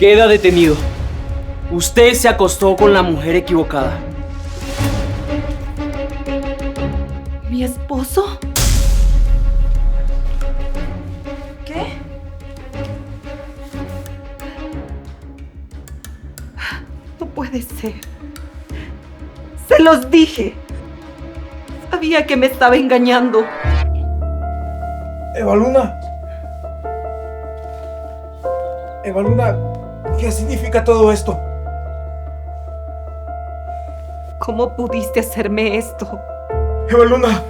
Queda detenido. Usted se acostó con la mujer equivocada. ¿Mi esposo? ¿Qué? No puede ser. Se los dije. Sabía que me estaba engañando. Eva Luna. Eva Luna, ¿qué significa todo esto? ¿Cómo pudiste hacerme esto? Eva Luna,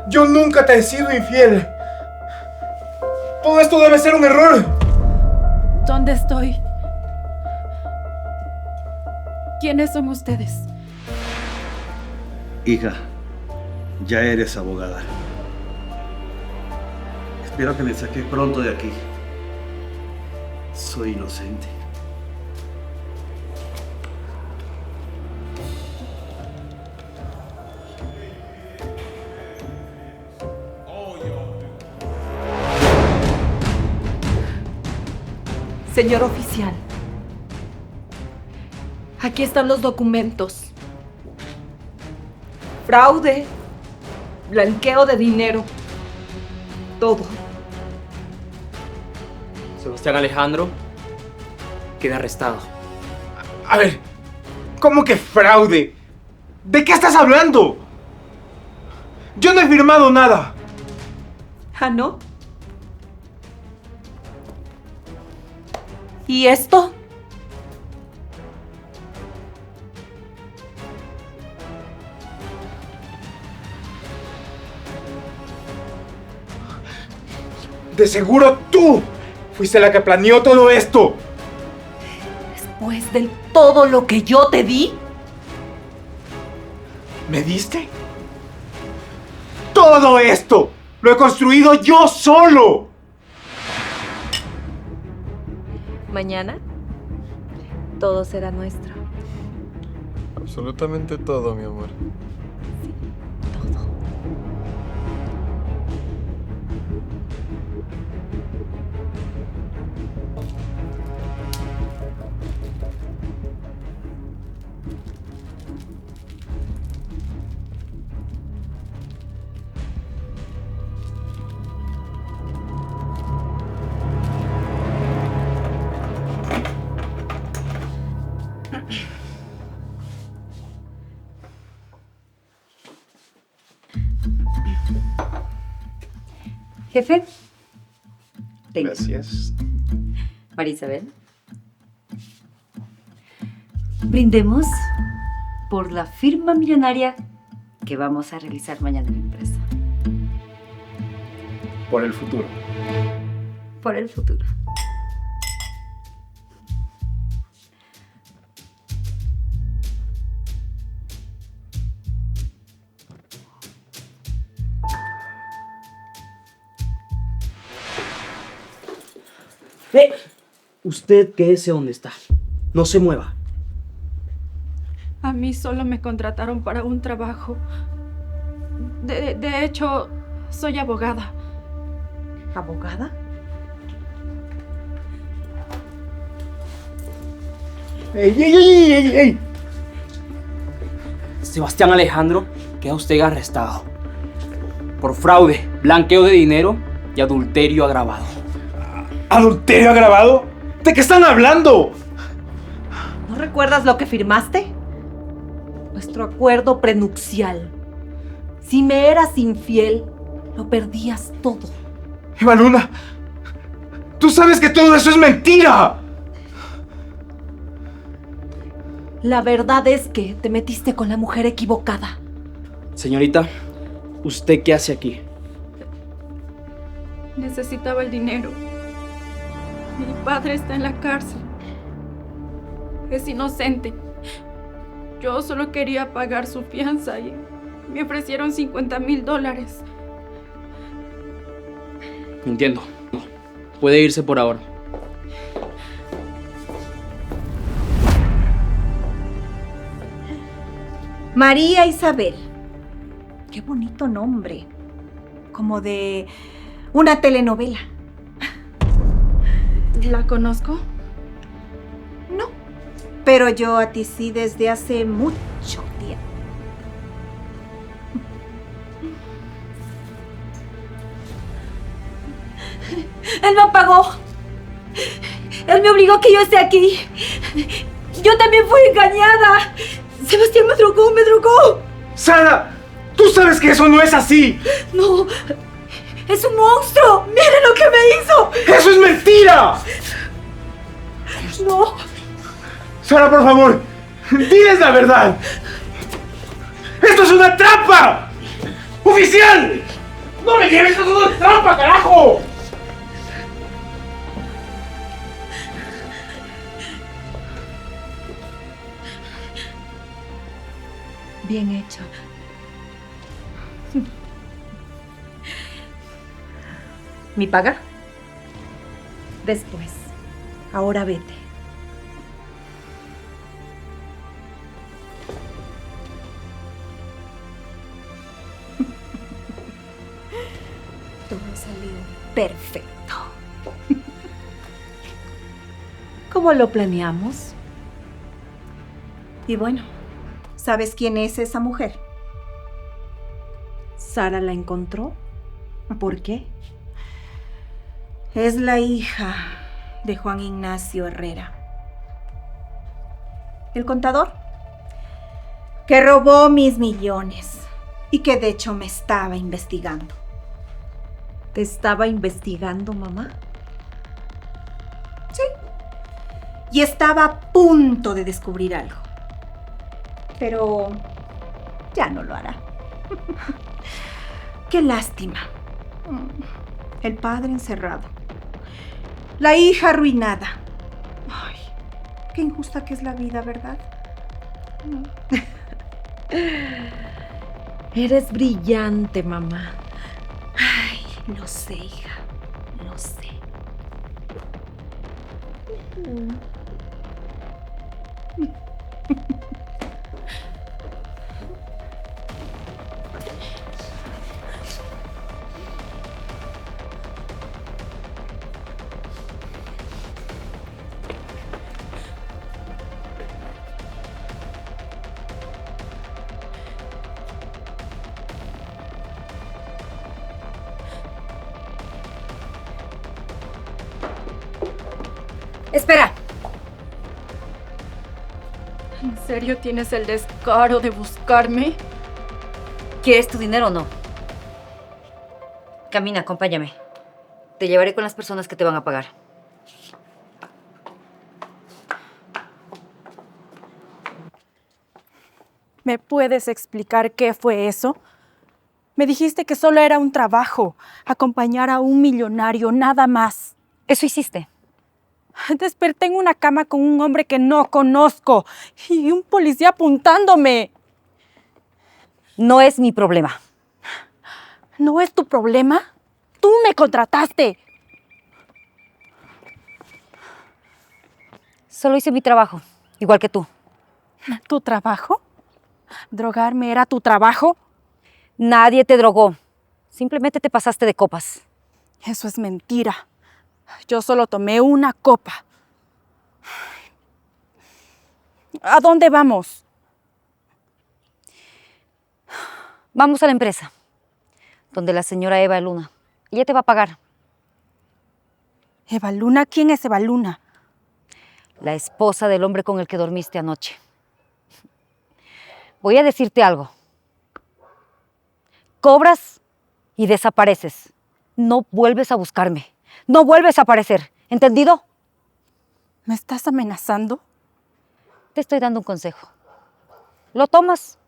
yo nunca te he sido infiel. Todo esto debe ser un error. ¿Dónde estoy? ¿Quiénes son ustedes? Hija, ya eres abogada. Espero que me saques pronto de aquí. Soy inocente. Señor oficial, aquí están los documentos. Fraude, blanqueo de dinero, todo. Sebastián Alejandro queda arrestado. A ver, ¿cómo que fraude? ¿De qué estás hablando? Yo no he firmado nada. ¿Ah, no? ¿Y esto? De seguro tú fuiste la que planeó todo esto. Después de todo lo que yo te di. ¿Me diste? Todo esto lo he construido yo solo. Mañana todo será nuestro. Absolutamente todo, mi amor. Todo. Jefe. Tenga. Gracias. María Isabel. Brindemos por la firma millonaria que vamos a realizar mañana en la empresa. Por el futuro. Por el futuro. Usted quédese donde está. No se mueva. A mí solo me contrataron para un trabajo. De hecho, soy abogada. ¿Abogada? ¡Ey! Sebastián Alejandro, queda usted arrestado por fraude, blanqueo de dinero y adulterio agravado. ¿Adulterio agravado? ¿De qué están hablando? ¿No recuerdas lo que firmaste? Nuestro acuerdo prenupcial. Si me eras infiel, lo perdías todo. Eva Luna, tú sabes que todo eso es mentira. La verdad es que te metiste con la mujer equivocada. Señorita, ¿usted qué hace aquí? Necesitaba el dinero. Mi padre está en la cárcel. Es inocente. Yo solo quería pagar su fianza y me ofrecieron $50,000. Entiendo. Puede irse por ahora. María Isabel. Qué bonito nombre. Como de una telenovela. ¿La conozco? Pero yo a ti sí desde hace mucho tiempo. Él me pagó. Él me obligó a que yo esté aquí. Yo también fui engañada. Sebastián me drogó, me drogó. ¡Sara! ¡Tú sabes que eso no es así! No, es un monstruo. Miren lo que me hizo. ¡Eso es mentira! No, Sara, por favor, diles la verdad. ¡Esto es una trampa! ¡Oficial! ¡No me lleves! ¡Esto es una trampa, carajo! Bien hecho. ¿Mi paga? Después. Ahora vete. Todo salió perfecto. ¿Cómo lo planeamos? Y bueno, ¿sabes quién es esa mujer? Sara la encontró. ¿Por qué? Es la hija de Juan Ignacio Herrera. El contador que robó mis millones y que de hecho me estaba investigando. ¿Te estaba investigando, mamá? Sí. Y estaba a punto de descubrir algo. Pero ya no lo hará. Qué lástima. El padre encerrado. La hija arruinada. Ay, qué injusta que es la vida, ¿verdad? Eres brillante, mamá. Ay, lo sé, hija. Lo sé. espera. ¿En serio tienes el descaro de buscarme? ¿Quieres tu dinero o no? Camina, acompáñame. Te llevaré con las personas que te van a pagar. ¿Me puedes explicar qué fue eso? Me dijiste que solo era un trabajo, acompañar a un millonario, nada más. Eso hiciste. Desperté en una cama con un hombre que no conozco y un policía apuntándome. No es mi problema. ¿No es tu problema? Tú me contrataste. Solo hice mi trabajo, igual que tú. ¿Tu trabajo? ¿Drogarme era tu trabajo? Nadie te drogó. Simplemente te pasaste de copas. Eso es mentira. Yo solo tomé una copa. ¿A dónde vamos? Vamos a la empresa, donde la señora Eva Luna. Ella te va a pagar. ¿Eva Luna? ¿Quién es Eva Luna? La esposa del hombre con el que dormiste anoche. Voy a decirte algo. Cobras y desapareces. No vuelves a buscarme. No vuelves a aparecer. ¿Entendido? ¿Me estás amenazando? Te estoy dando un consejo. ¿Lo tomas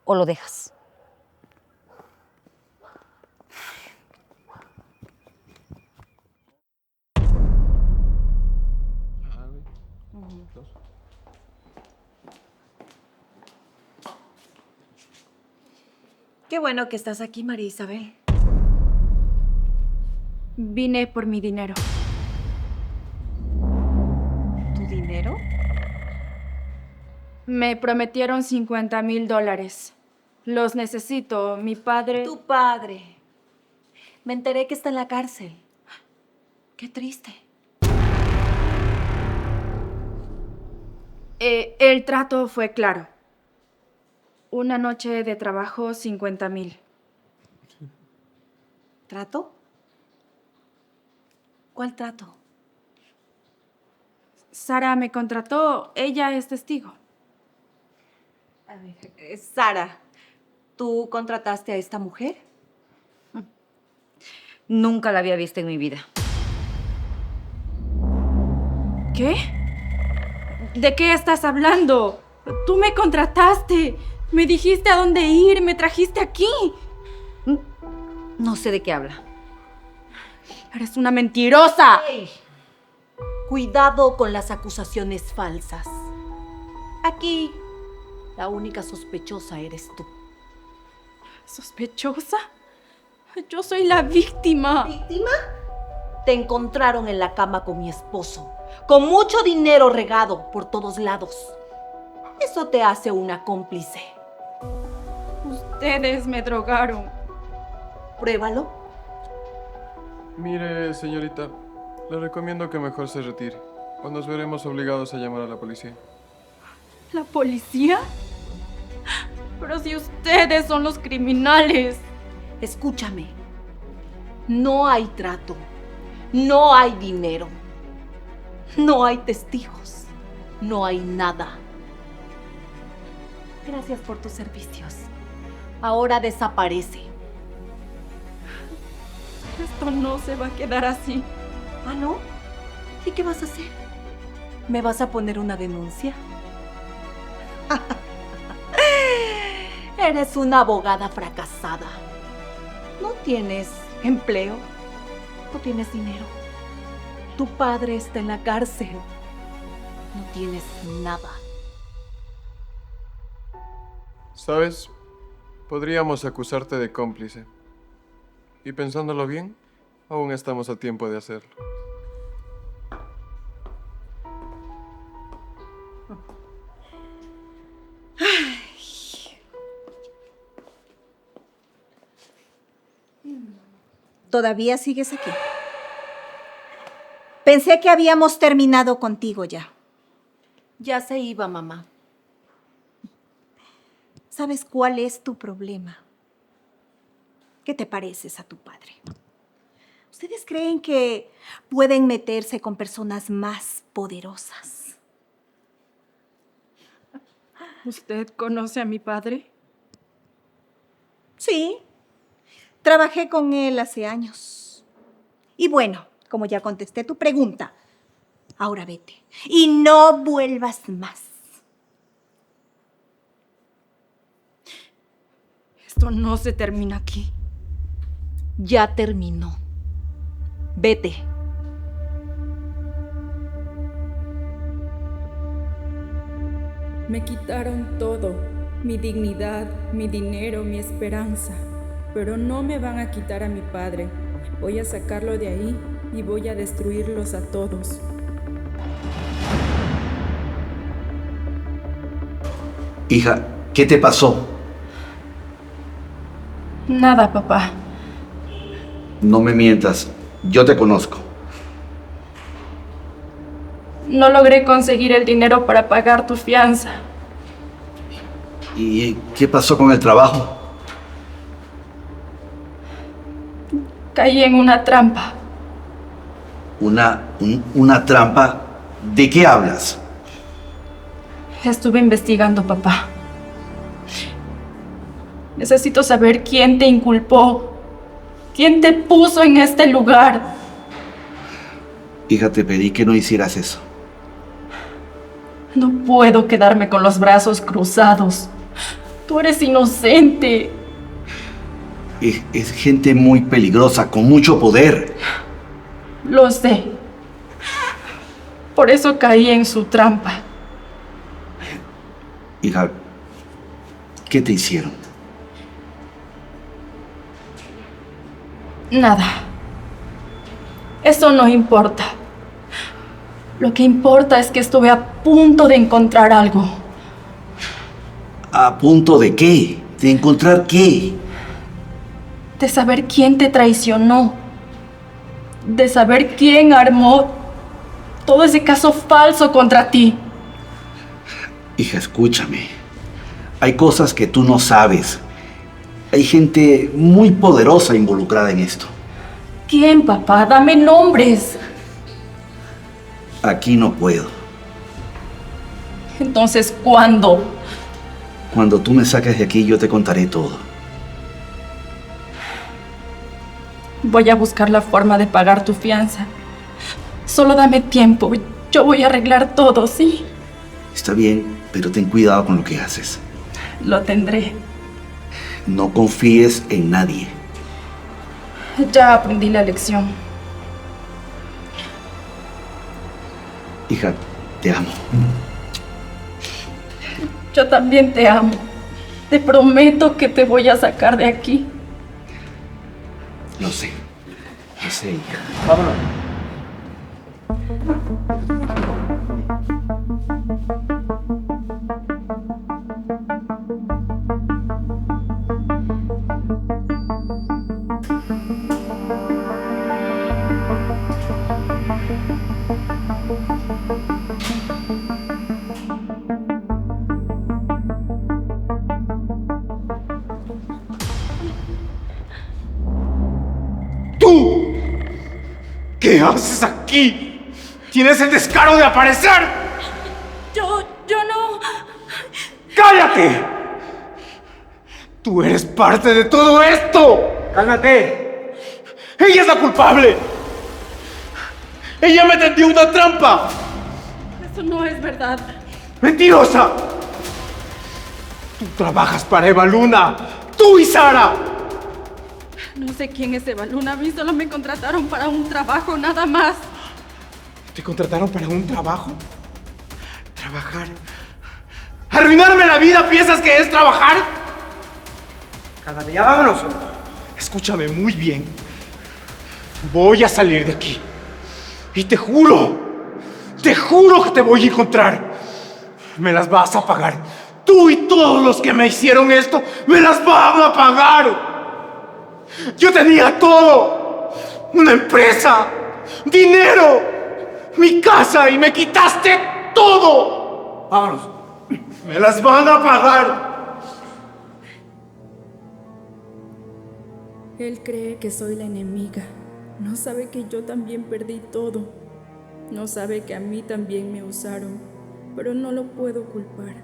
o lo dejas? Qué bueno que estás aquí, María Isabel. Vine por mi dinero. ¿Tu dinero? Me prometieron $50,000. Los necesito. Mi padre... Tu padre. Me enteré que está en la cárcel. Qué triste. El trato fue claro. Una noche de trabajo, 50,000. ¿Trato? ¿Cuál trato? Sara me contrató, ella es testigo. A ver, Sara, ¿tú contrataste a esta mujer? Nunca la había visto en mi vida. ¿Qué? ¿De qué estás hablando? Tú me contrataste, me dijiste a dónde ir, me trajiste aquí. No sé de qué habla. Eres una mentirosa. ¡Ey! Cuidado con las acusaciones falsas. Aquí, la única sospechosa eres tú. ¿Sospechosa? Yo soy la víctima. ¿Víctima? Te encontraron en la cama con mi esposo, con mucho dinero regado por todos lados. Eso te hace una cómplice. Ustedes me drogaron. Pruébalo. Mire, señorita, le recomiendo que mejor se retire, o nos veremos obligados a llamar a la policía. ¿La policía? Pero si ustedes son los criminales. Escúchame. No hay trato. No hay dinero. No hay testigos. No hay nada. Gracias por tus servicios. Ahora desaparece. Esto no se va a quedar así. ¿Ah, no? ¿Y qué vas a hacer? ¿Me vas a poner una denuncia? Eres una abogada fracasada. No tienes empleo. No tienes dinero. Tu padre está en la cárcel. No tienes nada. ¿Sabes? Podríamos acusarte de cómplice. Y pensándolo bien, aún estamos a tiempo de hacerlo. ¿Todavía sigues aquí? Pensé que habíamos terminado contigo ya. Ya se iba, mamá. ¿Sabes cuál es tu problema? Que te pareces a tu padre. ¿Ustedes creen que pueden meterse con personas más poderosas? ¿Usted conoce a mi padre? Sí, trabajé con él hace años. Y bueno, como ya contesté tu pregunta, ahora vete y no vuelvas más. Esto no se termina aquí. Ya terminó. Vete. Me quitaron todo, mi dignidad, mi dinero, mi esperanza, pero no me van a quitar a mi padre. Voy a sacarlo de ahí y voy a destruirlos a todos. Hija, ¿qué te pasó? Nada, papá. No me mientas, yo te conozco. No logré conseguir el dinero para pagar tu fianza. ¿Y qué pasó con el trabajo? Caí en una trampa. ¿Una trampa? ¿De qué hablas? Estuve investigando, papá. Necesito saber quién te inculpó. ¿Quién te puso en este lugar? Hija, te pedí que no hicieras eso. No puedo quedarme con los brazos cruzados. Tú eres inocente. Es gente muy peligrosa, con mucho poder. Lo sé. Por eso caí en su trampa. Hija, ¿qué te hicieron? Nada. Eso no importa. Lo que importa es que estuve a punto de encontrar algo. ¿A punto de qué? ¿De encontrar qué? De saber quién te traicionó. De saber quién armó todo ese caso falso contra ti. Hija, escúchame. Hay cosas que tú no sabes. Hay gente muy poderosa involucrada en esto. ¿Quién, papá? Dame nombres. Aquí no puedo. Entonces, ¿cuándo? Cuando tú me saques de aquí, yo te contaré todo. Voy a buscar la forma de pagar tu fianza. Solo dame tiempo. Yo voy a arreglar todo, ¿sí? Está bien, pero ten cuidado con lo que haces. Lo tendré. No confíes en nadie. Ya aprendí la lección. Hija, te amo. Yo también te amo. Te prometo que te voy a sacar de aquí. Lo sé, hija. Vámonos. ¡Tú! ¿Qué haces aquí? ¿Tienes el descaro de aparecer? Yo no... ¡Cállate! Tú eres parte de todo esto. ¡Cálmate! ¡Ella es la culpable! ¡Ella me tendió una trampa! Eso no es verdad. ¡Mentirosa! Tú trabajas para Eva Luna. ¡Tú y Sara! No sé quién es Eva Luna. A mí solo me contrataron para un trabajo, nada más. ¿Te contrataron para un trabajo? ¿Trabajar? ¿Arruinarme la vida piensas que es trabajar? Cálmate, ya vámonos. Escúchame muy bien. Voy a salir de aquí. Y te juro que te voy a encontrar. Me las vas a pagar. Tú y todos los que me hicieron esto, me las van a pagar. Yo tenía todo. Una empresa, dinero, mi casa y me quitaste todo. Vámonos. Me las van a pagar. Él cree que soy la enemiga. No sabe que yo también perdí todo. No sabe que a mí también me usaron. Pero no lo puedo culpar.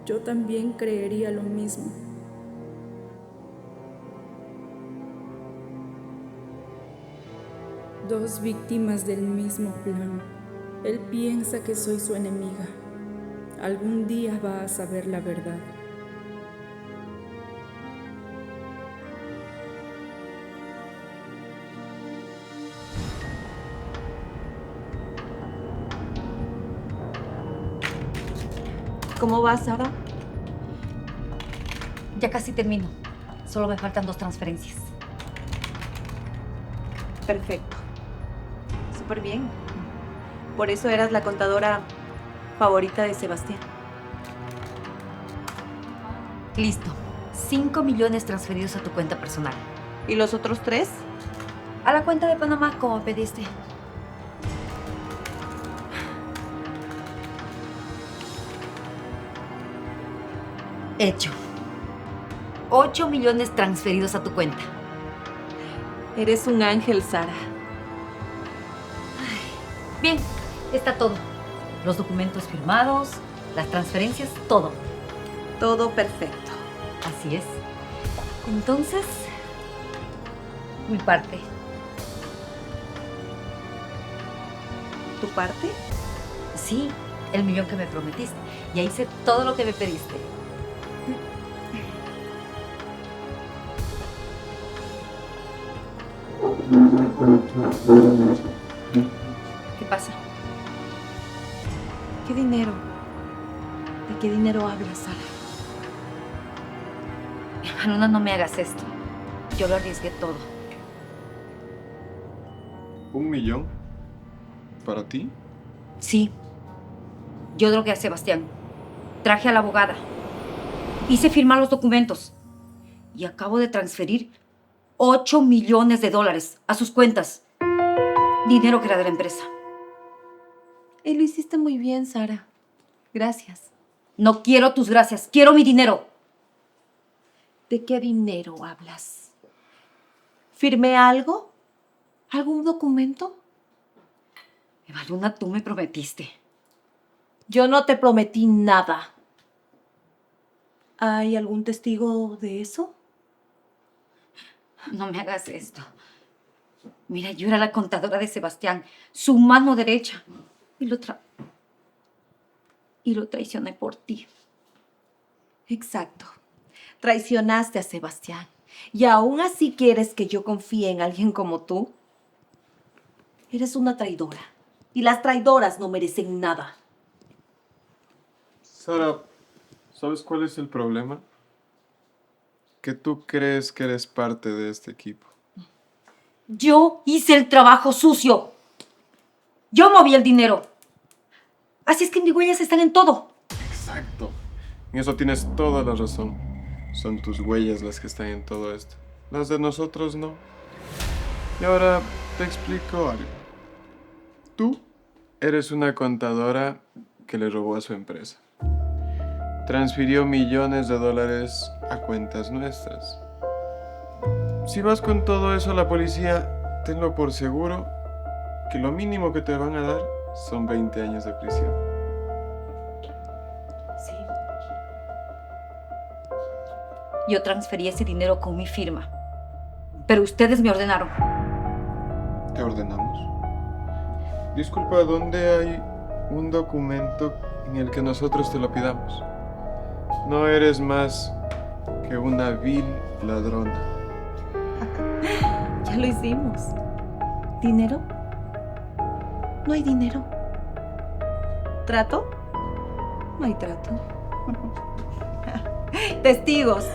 Yo también creería lo mismo. Dos víctimas del mismo plan. Él piensa que soy su enemiga. Algún día va a saber la verdad. ¿Cómo vas, Sara? Ya casi termino. Solo me faltan 2 transferencias. Perfecto. Súper bien. Por eso eras la contadora favorita de Sebastián. Listo. 5 millones transferidos a tu cuenta personal. ¿Y los otros 3? A la cuenta de Panamá, como pediste. Hecho. 8 millones transferidos a tu cuenta. Eres un ángel, Sara. Bien, está todo. Los documentos firmados, las transferencias, todo. Todo perfecto. Así es. Entonces, mi parte. ¿Tu parte? Sí, el millón que me prometiste. Ya hice todo lo que me pediste. ¿Qué pasa? ¿Qué dinero? ¿De qué dinero hablas, Sara? Luna, no me hagas esto. Yo lo arriesgué todo. ¿1 millón? ¿Para ti? Sí. Yo drogué a Sebastián. Traje a la abogada. Hice firmar los documentos. Y acabo de transferir 8 millones de dólares a sus cuentas. Dinero que era de la empresa. Y lo hiciste muy bien, Sara. Gracias. No quiero tus gracias, quiero mi dinero. ¿De qué dinero hablas? ¿Firmé algo? ¿Algún documento? Eva Luna, tú me prometiste. Yo no te prometí nada. ¿Hay algún testigo de eso? No me hagas esto. Mira, yo era la contadora de Sebastián, su mano derecha. Y lo traicioné por ti. Exacto. Traicionaste a Sebastián. ¿Y aún así quieres que yo confíe en alguien como tú? Eres una traidora. Y las traidoras no merecen nada. Sara, ¿sabes cuál es el problema? Que tú crees que eres parte de este equipo. Yo hice el trabajo sucio. Yo moví el dinero. Así es que mis huellas están en todo. Exacto. En eso tienes toda la razón. Son tus huellas las que están en todo esto. Las de nosotros no. Y ahora te explico algo. Tú eres una contadora que le robó a su empresa. Transfirió millones de dólares a cuentas nuestras. Si vas con todo eso a la policía, tenlo por seguro que lo mínimo que te van a dar son 20 años de prisión. Sí. Yo transferí ese dinero con mi firma. Pero ustedes me ordenaron. ¿Te ordenamos? Disculpa, ¿dónde hay un documento en el que nosotros te lo pidamos? No eres más que una vil ladrona. Ya lo hicimos. ¿Dinero? No hay dinero. ¿Trato? No hay trato. ¿Testigos?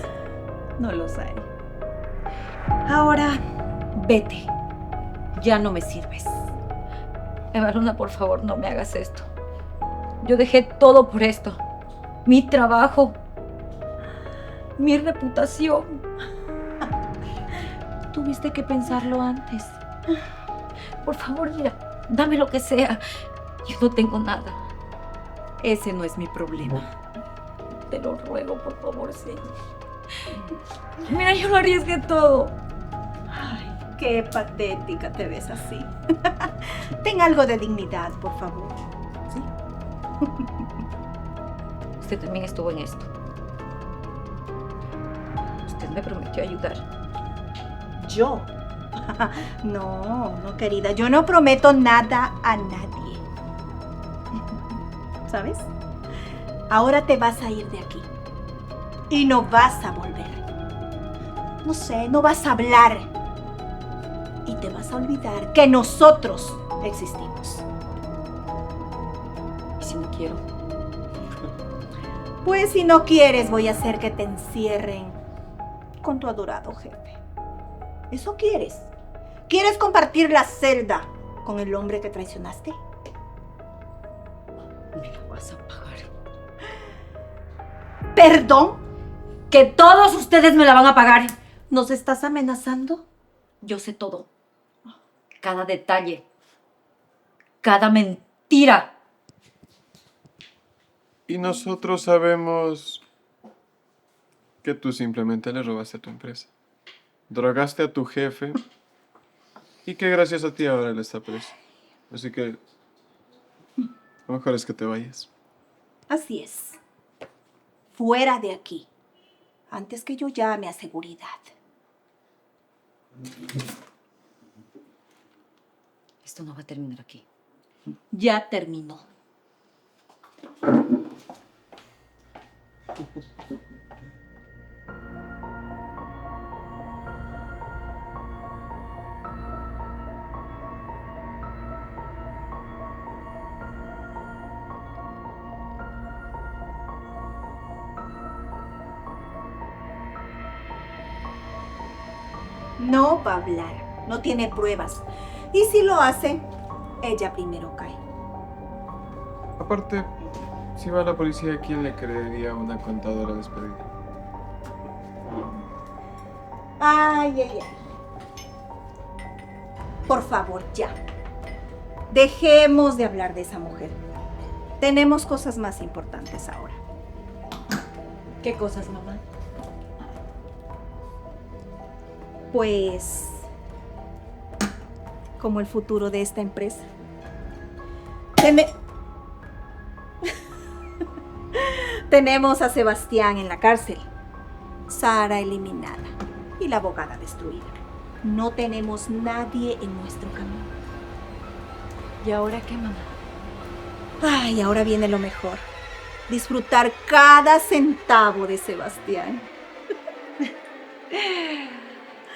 No los hay. Ahora, vete. Ya no me sirves. Eva Luna, por favor, no me hagas esto. Yo dejé todo por esto. Mi trabajo. Mi reputación. Tuviste que pensarlo antes. Por favor, mira, dame lo que sea. Yo no tengo nada. Ese no es mi problema. Te lo ruego, por favor, sí. Mira, yo lo arriesgué todo. Ay, qué patética te ves así. Ten algo de dignidad, por favor. ¿Sí? Usted también estuvo en esto. Usted me prometió ayudar. ¿Yo? No, no, querida. Yo no prometo nada a nadie. ¿Sabes? Ahora te vas a ir de aquí. Y no vas a volver. No sé, no vas a hablar. Y te vas a olvidar que nosotros existimos. ¿Y si no quiero? Pues si no quieres, voy a hacer que te encierren con tu adorado jefe. ¿Eso quieres? ¿Quieres compartir la celda con el hombre que traicionaste? Me lo vas a pagar. ¿Perdón? Que todos ustedes me la van a pagar. ¿Nos estás amenazando? Yo sé todo. Cada detalle. Cada mentira. Y nosotros sabemos que tú simplemente le robaste a tu empresa. Drogaste a tu jefe y que gracias a ti ahora él está preso. Así que lo mejor es que te vayas. Así es. Fuera de aquí. Antes que yo llame a seguridad. Esto no va a terminar aquí. Ya terminó. No va a hablar. No tiene pruebas. Y si lo hace, ella primero cae. Aparte, si va a la policía, ¿quién le creería a una contadora despedida? Ay, ay, ay. Por favor, ya. Dejemos de hablar de esa mujer. Tenemos cosas más importantes ahora. ¿Qué cosas, mamá? Pues, como el futuro de esta empresa. Tenemos a Sebastián en la cárcel, Sara eliminada y la abogada destruida. No tenemos nadie en nuestro camino. ¿Y ahora qué, mamá? Ay, ahora viene lo mejor. Disfrutar cada centavo de Sebastián.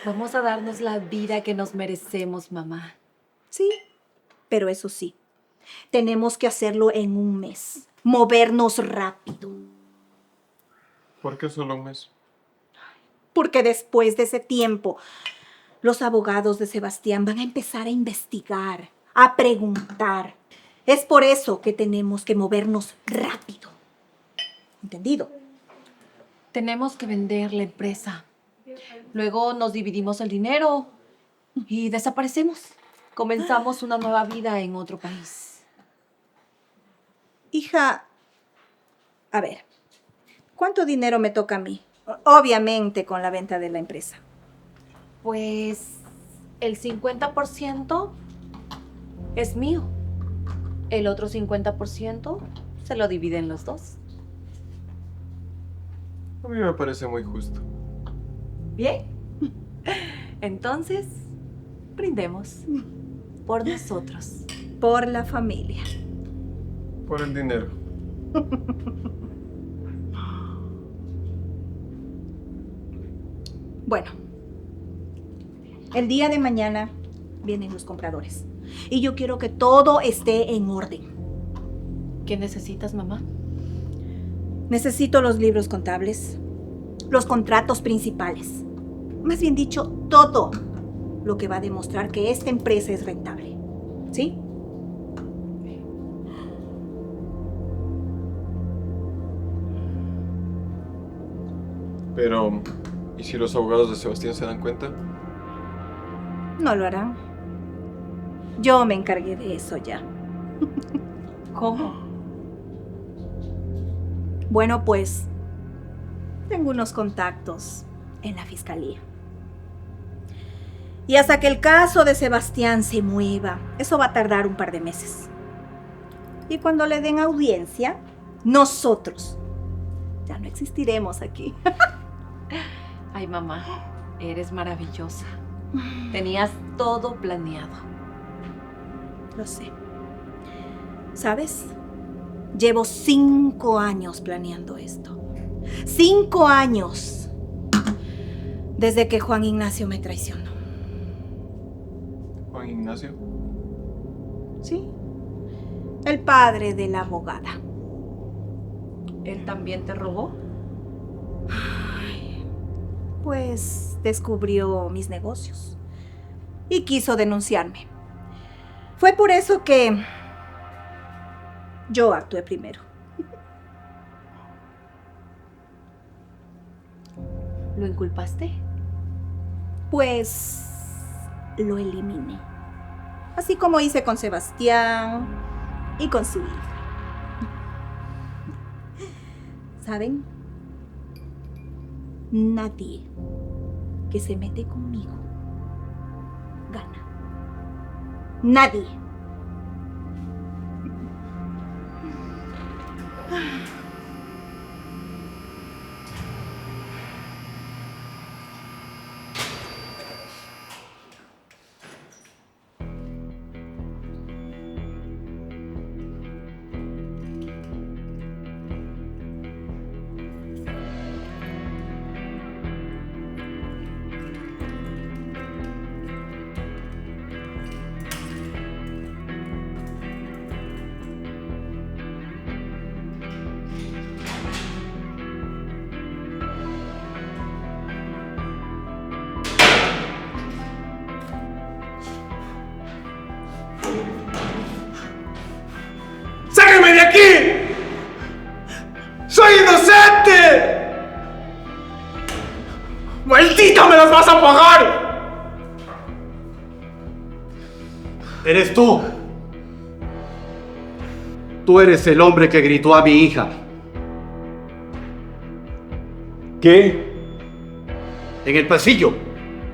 Vamos a darnos la vida que nos merecemos, mamá. Sí, pero eso sí, tenemos que hacerlo en un mes. Movernos rápido. ¿Por qué solo un mes? Porque después de ese tiempo, los abogados de Sebastián van a empezar a investigar, a preguntar. Es por eso que tenemos que movernos rápido. ¿Entendido? Tenemos que vender la empresa. Luego nos dividimos el dinero y desaparecemos. Comenzamos una nueva vida en otro país. Hija, a ver, ¿cuánto dinero me toca a mí? Obviamente con la venta de la empresa. Pues el 50% es mío. El otro 50% se lo dividen los dos. A mí me parece muy justo. Bien. Entonces, brindemos por nosotros. Por la familia. Por el dinero. Bueno, el día de mañana vienen los compradores. Y yo quiero que todo esté en orden. ¿Qué necesitas, mamá? Necesito los libros contables, los contratos principales. Más bien dicho, todo lo que va a demostrar que esta empresa es rentable. ¿Sí? Pero, ¿y si los abogados de Sebastián se dan cuenta? No lo harán. Yo me encargué de eso ya. ¿Cómo? Bueno, pues, tengo unos contactos en la fiscalía. Y hasta que el caso de Sebastián se mueva, eso va a tardar un par de meses. Y cuando le den audiencia, nosotros ya no existiremos aquí. Ay, mamá, eres maravillosa. Tenías todo planeado. Lo sé. ¿Sabes? Llevo 5 años planeando esto. 5 años. Desde que Juan Ignacio me traicionó. ¿Juan Ignacio? Sí. El padre de la abogada. ¿Él también te robó? Pues descubrió mis negocios y quiso denunciarme. Fue por eso que yo actué primero. ¿Lo inculpaste? Pues lo eliminé. Así como hice con Sebastián y con su hija. ¿Saben? Nadie que se mete conmigo gana. Nadie. ¡Sáquenme de aquí! ¡Soy inocente! ¡Maldita, me las vas a pagar! ¿Eres tú? Tú eres el hombre que gritó a mi hija. ¿Qué? En el pasillo,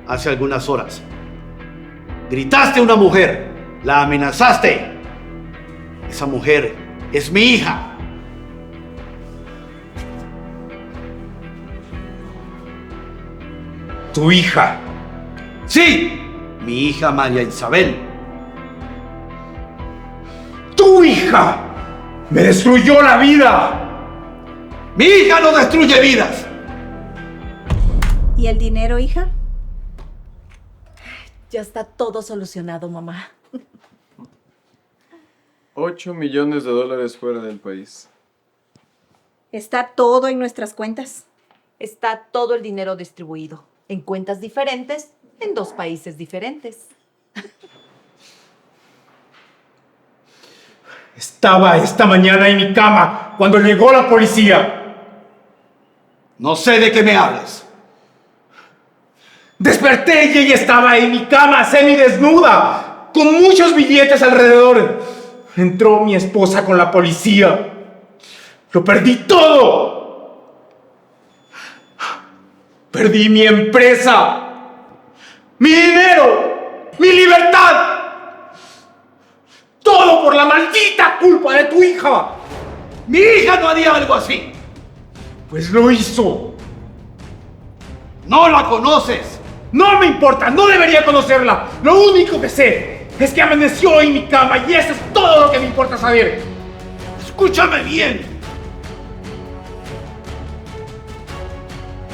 hace algunas horas. Gritaste a una mujer, la amenazaste. Esa mujer es mi hija. ¿Tu hija? Sí, mi hija María Isabel. ¡Tu hija! ¡Me destruyó la vida! Mi hija no destruye vidas. ¿Y el dinero, hija? Ya está todo solucionado, mamá. 8 millones de dólares fuera del país. ¿Está todo en nuestras cuentas? Está todo el dinero distribuido en cuentas diferentes en 2 países diferentes. Estaba esta mañana en mi cama cuando llegó la policía. No sé de qué me hablas. Desperté y ella estaba en mi cama, semidesnuda, con muchos billetes alrededor. Entró mi esposa con la policía. Lo perdí todo. Perdí mi empresa, mi dinero, mi libertad. Todo por la maldita culpa de tu hija. Mi hija no haría algo así. Pues lo hizo. No la conoces. No me importa, no debería conocerla. Lo único que sé es que amaneció en mi cama y eso es todo lo que me importa saber. Escúchame bien.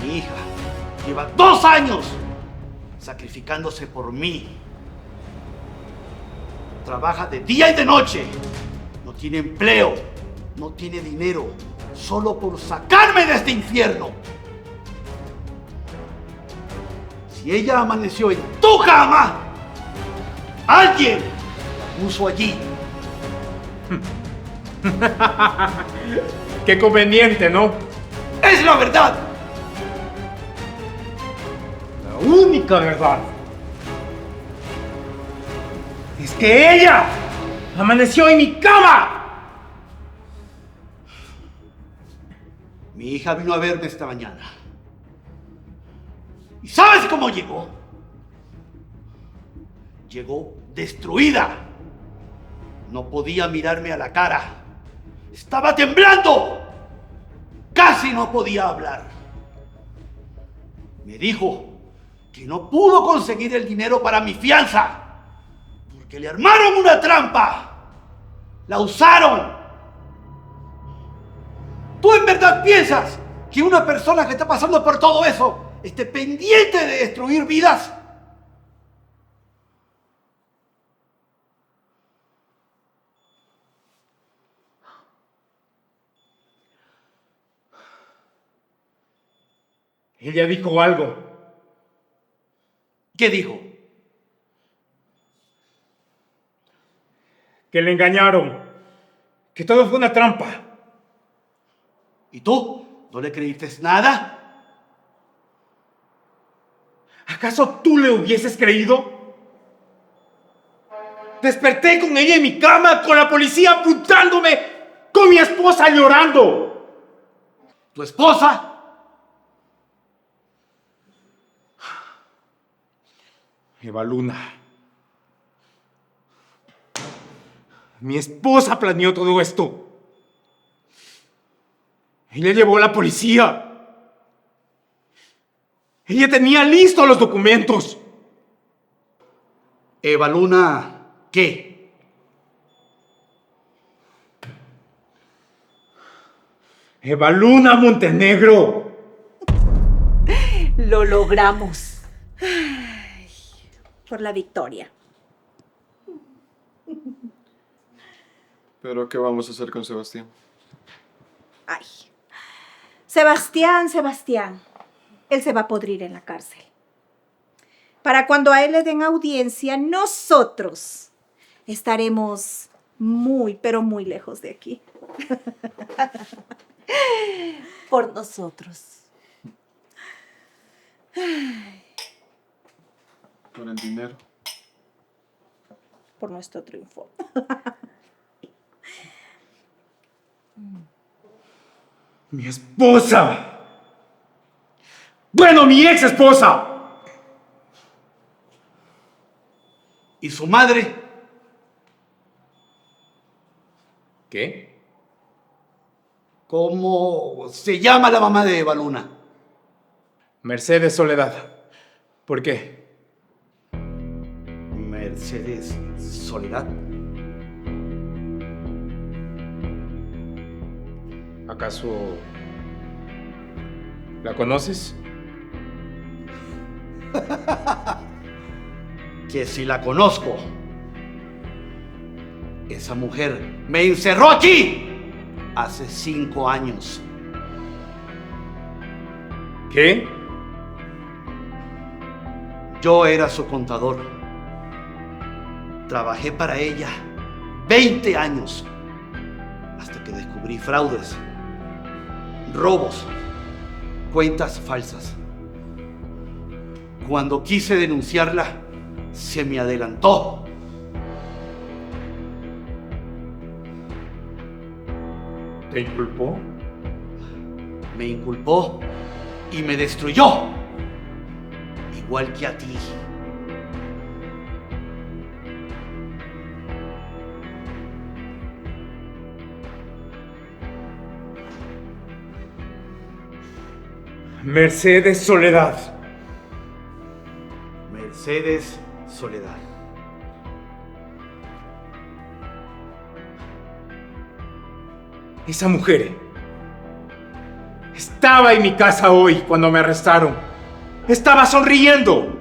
Mi hija lleva 2 años sacrificándose por mí. Trabaja de día y de noche. No tiene empleo. No tiene dinero. Solo por sacarme de este infierno. Si ella amaneció en tu cama, alguien la puso allí. Qué conveniente, ¿no? ¡Es la verdad! La única verdad es que ella amaneció en mi cama. Mi hija vino a verme esta mañana. ¿Y sabes cómo llegó? Llegó destruida. No podía mirarme a la cara. Estaba temblando. Casi no podía hablar. Me dijo que no pudo conseguir el dinero para mi fianza porque le armaron una trampa. La usaron. ¿Tú en verdad piensas que una persona que está pasando por todo eso esté pendiente de destruir vidas? Ella dijo algo. ¿Qué dijo? Que le engañaron. Que todo fue una trampa. ¿Y tú? ¿No le creíste nada? ¿Acaso tú le hubieses creído? Desperté con ella en mi cama, con la policía apuntándome, con mi esposa llorando. ¿Tu esposa? Eva Luna. Mi esposa planeó todo esto. Ella llevó a la policía. Ella tenía listos los documentos. Eva Luna, ¿qué? Eva Luna Montenegro. Lo logramos. Por la victoria. ¿Pero qué vamos a hacer con Sebastián? Ay. Sebastián, Sebastián. Él se va a podrir en la cárcel. Para cuando a él le den audiencia, nosotros estaremos muy, pero muy lejos de aquí. Por nosotros. Por el dinero. Por nuestro triunfo. Mi esposa. Bueno, mi ex esposa. ¿Y su madre? ¿Qué? ¿Cómo se llama la mamá de Eva Luna? Mercedes Soledad. ¿Por qué? Mercedes Soledad. ¿Acaso la conoces? Que si la conozco. Esa mujer me encerró aquí hace 5 años. ¿Qué? Yo era su contador. Trabajé para ella 20 años hasta que descubrí fraudes, robos, cuentas falsas. Cuando quise denunciarla, se me adelantó. ¿Te inculpó? Me inculpó y me destruyó, igual que a ti. Mercedes Soledad. Mercedes Soledad. Esa mujer estaba en mi casa hoy cuando me arrestaron. Estaba sonriendo.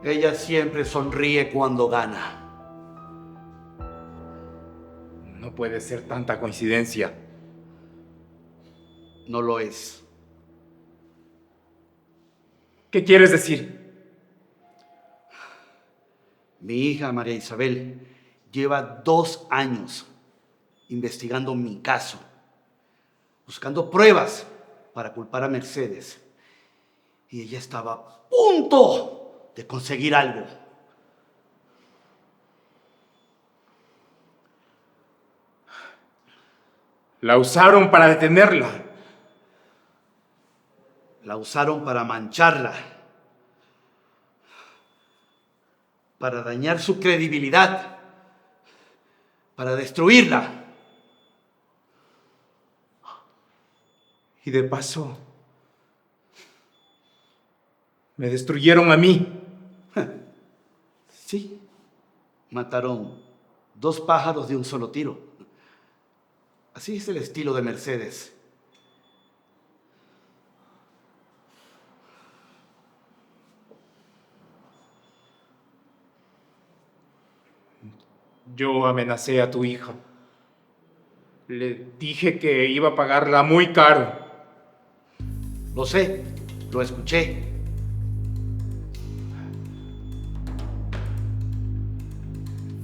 Ella siempre sonríe cuando gana. No puede ser tanta coincidencia. No lo es. ¿Qué quieres decir? Mi hija María Isabel lleva 2 años investigando mi caso, buscando pruebas para culpar a Mercedes. Y ella estaba a punto de conseguir algo. La usaron para detenerla. La usaron para mancharla, para dañar su credibilidad, para destruirla. Y de paso, me destruyeron a mí. Sí, mataron 2 pájaros de un solo tiro. Así es el estilo de Mercedes. Yo amenacé a tu hija. Le dije que iba a pagarla muy caro. Lo sé, lo escuché.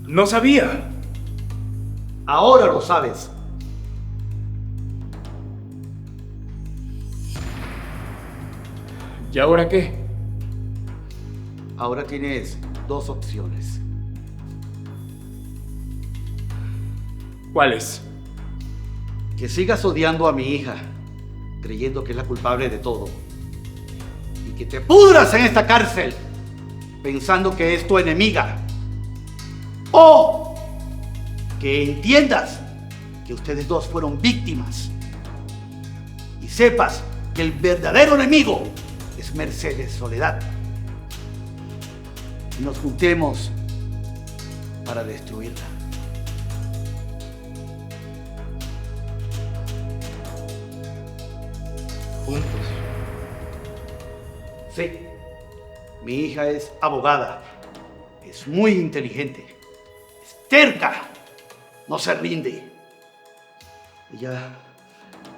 No sabía. Ahora lo sabes. ¿Y ahora qué? Ahora tienes 2 opciones. ¿Cuáles? Que sigas odiando a mi hija, creyendo que es la culpable de todo. Y que te pudras en esta cárcel, pensando que es tu enemiga. O que entiendas que ustedes 2 fueron víctimas. Y sepas que el verdadero enemigo es Mercedes Soledad. Y nos juntemos para destruirla. Juntos. Sí, mi hija es abogada, es muy inteligente, es terca, no se rinde. Ella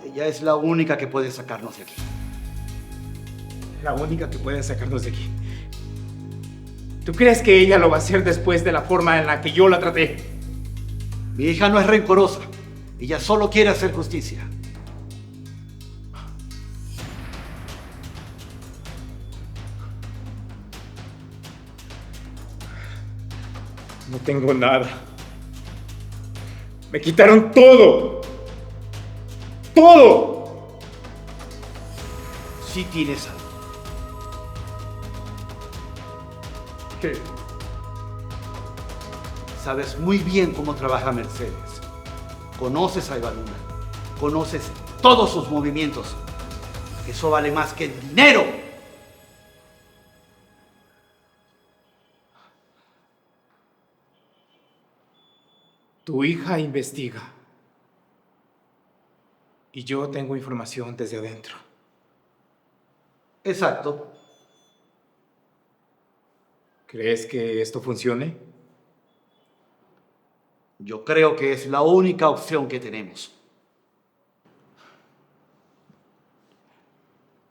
es la única que puede sacarnos de aquí. La única que puede sacarnos de aquí. ¿Tú crees que ella lo va a hacer después de la forma en la que yo la traté? Mi hija no es rencorosa, ella solo quiere hacer justicia. No tengo nada. Me quitaron todo. ¡Todo! sí tienes algo. ¿Qué? Sabes muy bien cómo trabaja Mercedes. Conoces a Eva Luna. Conoces todos sus movimientos. Eso vale más que el dinero. Tu hija investiga. Y yo tengo información desde adentro. Exacto. ¿Crees que esto funcione? Yo creo que es la única opción que tenemos.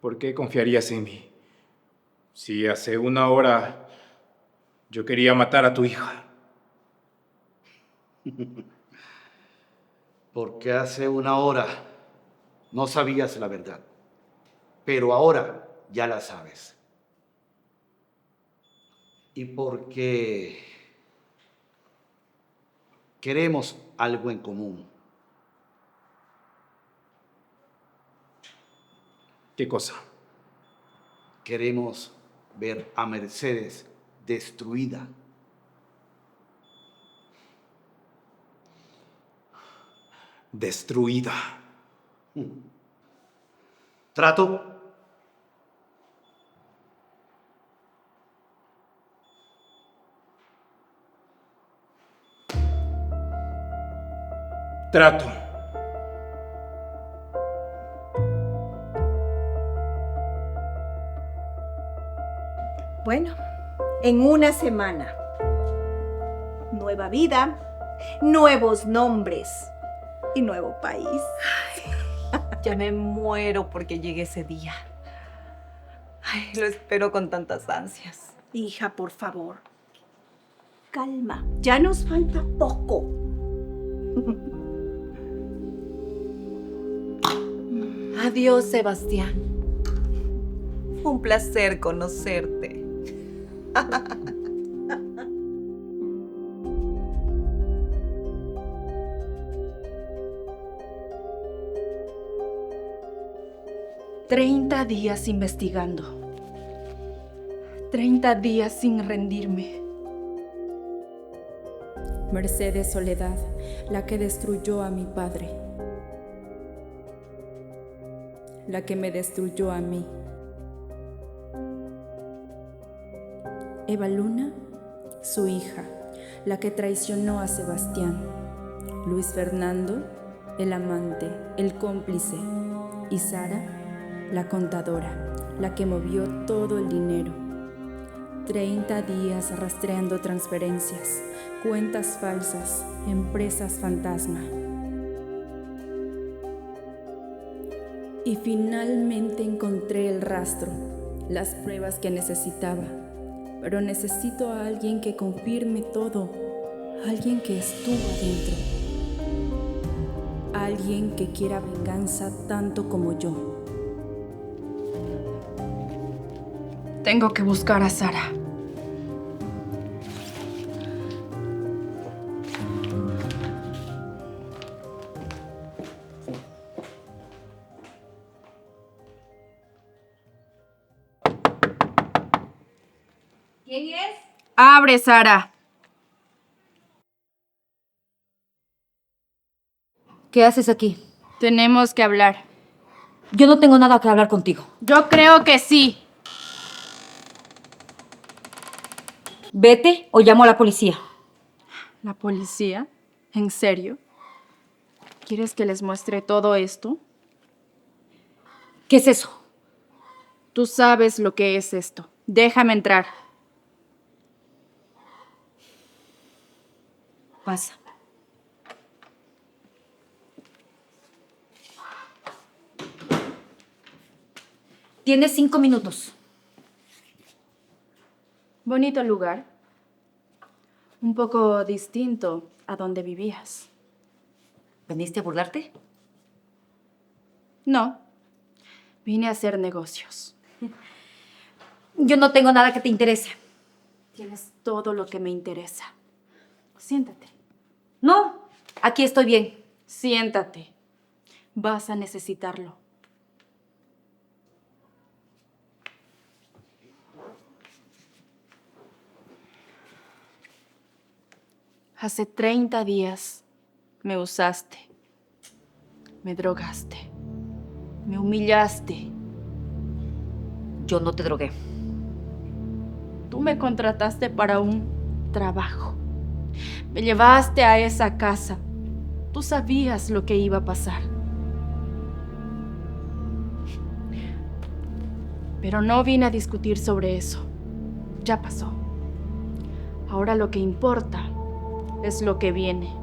¿Por qué confiarías en mí? Si hace una hora yo quería matar a tu hija. Porque hace una hora no sabías la verdad. Pero ahora ya la sabes. Y porque queremos algo en común. ¿Qué cosa? Queremos ver a Mercedes destruida. Destruida. ¿Trato? Trato. Bueno, en una semana. Nueva vida, nuevos nombres y nuevo país. Ya me muero porque llegue ese día. Ay, lo espero con tantas ansias. Hija, por favor. Calma, ya nos falta poco. Adiós, Sebastián. Fue un placer conocerte. «30 días investigando. 30 días sin rendirme. Mercedes Soledad, la que destruyó a mi padre. La que me destruyó a mí. Eva Luna, su hija, la que traicionó a Sebastián. Luis Fernando, el amante, el cómplice. Y Sara, la contadora, la que movió todo el dinero. 30 días rastreando transferencias, cuentas falsas, empresas fantasma. Y finalmente encontré el rastro, las pruebas que necesitaba. Pero necesito a alguien que confirme todo, alguien que estuvo adentro. Alguien que quiera venganza tanto como yo. Tengo que buscar a Sara. ¿Quién es? ¡Abre, Sara! ¿Qué haces aquí? Tenemos que hablar. Yo no tengo nada que hablar contigo. Yo creo que sí. Vete o llamo a la policía. ¿La policía? ¿En serio? ¿Quieres que les muestre todo esto? ¿Qué es eso? Tú sabes lo que es esto. Déjame entrar. Pasa. Tienes 5 minutos. Bonito lugar. Un poco distinto a donde vivías. ¿Veniste a burlarte? No. Vine a hacer negocios. Yo no tengo nada que te interese. Tienes todo lo que me interesa. Siéntate. No, aquí estoy bien. Siéntate. Vas a necesitarlo. Hace 30 días me usaste, me drogaste, me humillaste. Yo no te drogué. Tú me contrataste para un trabajo. Me llevaste a esa casa. Tú sabías lo que iba a pasar. Pero no vine a discutir sobre eso. Ya pasó. Ahora lo que importa es lo que viene.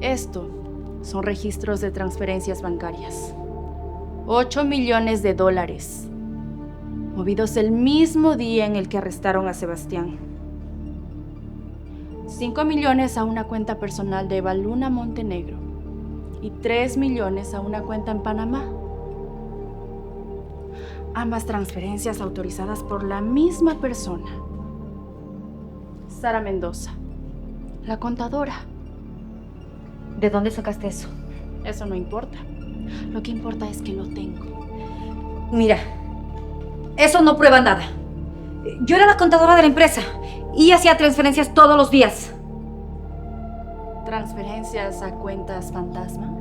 Esto son registros de transferencias bancarias. 8 millones de dólares, movidos el mismo día en el que arrestaron a Sebastián. 5 millones a una cuenta personal de Eva Luna Montenegro y 3 millones a una cuenta en Panamá. Ambas transferencias autorizadas por la misma persona. Sara Mendoza, la contadora. ¿De dónde sacaste eso? Eso no importa. Lo que importa es que lo tengo. Mira, eso no prueba nada. Yo era la contadora de la empresa y hacía transferencias todos los días. ¿Transferencias a cuentas fantasma?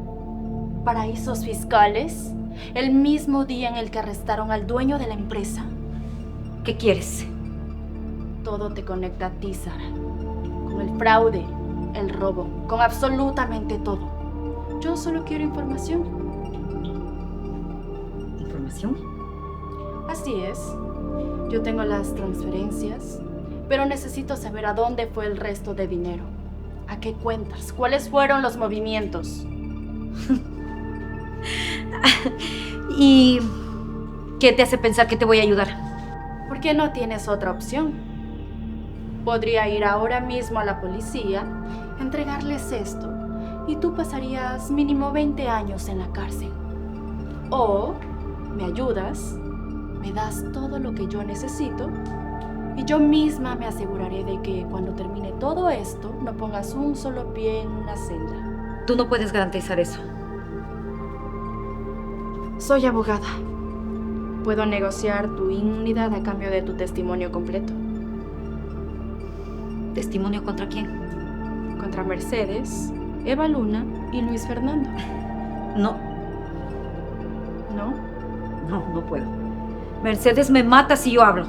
¿Paraísos fiscales? ¿El mismo día en el que arrestaron al dueño de la empresa? ¿Qué quieres? Todo te conecta a ti, Sara. Con el fraude, el robo, con absolutamente todo. Yo solo quiero información. ¿Información? Así es. Yo tengo las transferencias, pero necesito saber a dónde fue el resto de dinero. ¿A qué cuentas? ¿Cuáles fueron los movimientos? ¿Y qué te hace pensar que te voy a ayudar? ¿Por qué no tienes otra opción? Podría ir ahora mismo a la policía, entregarles esto, y tú pasarías mínimo 20 años en la cárcel. O me ayudas, me das todo lo que yo necesito, y yo misma me aseguraré de que cuando termine todo esto, no pongas un solo pie en una celda. Tú no puedes garantizar eso. Soy abogada. Puedo negociar tu inmunidad a cambio de tu testimonio completo. ¿Testimonio contra quién? Contra Mercedes, Eva Luna y Luis Fernando. No. ¿No? No puedo. Mercedes me mata si yo hablo.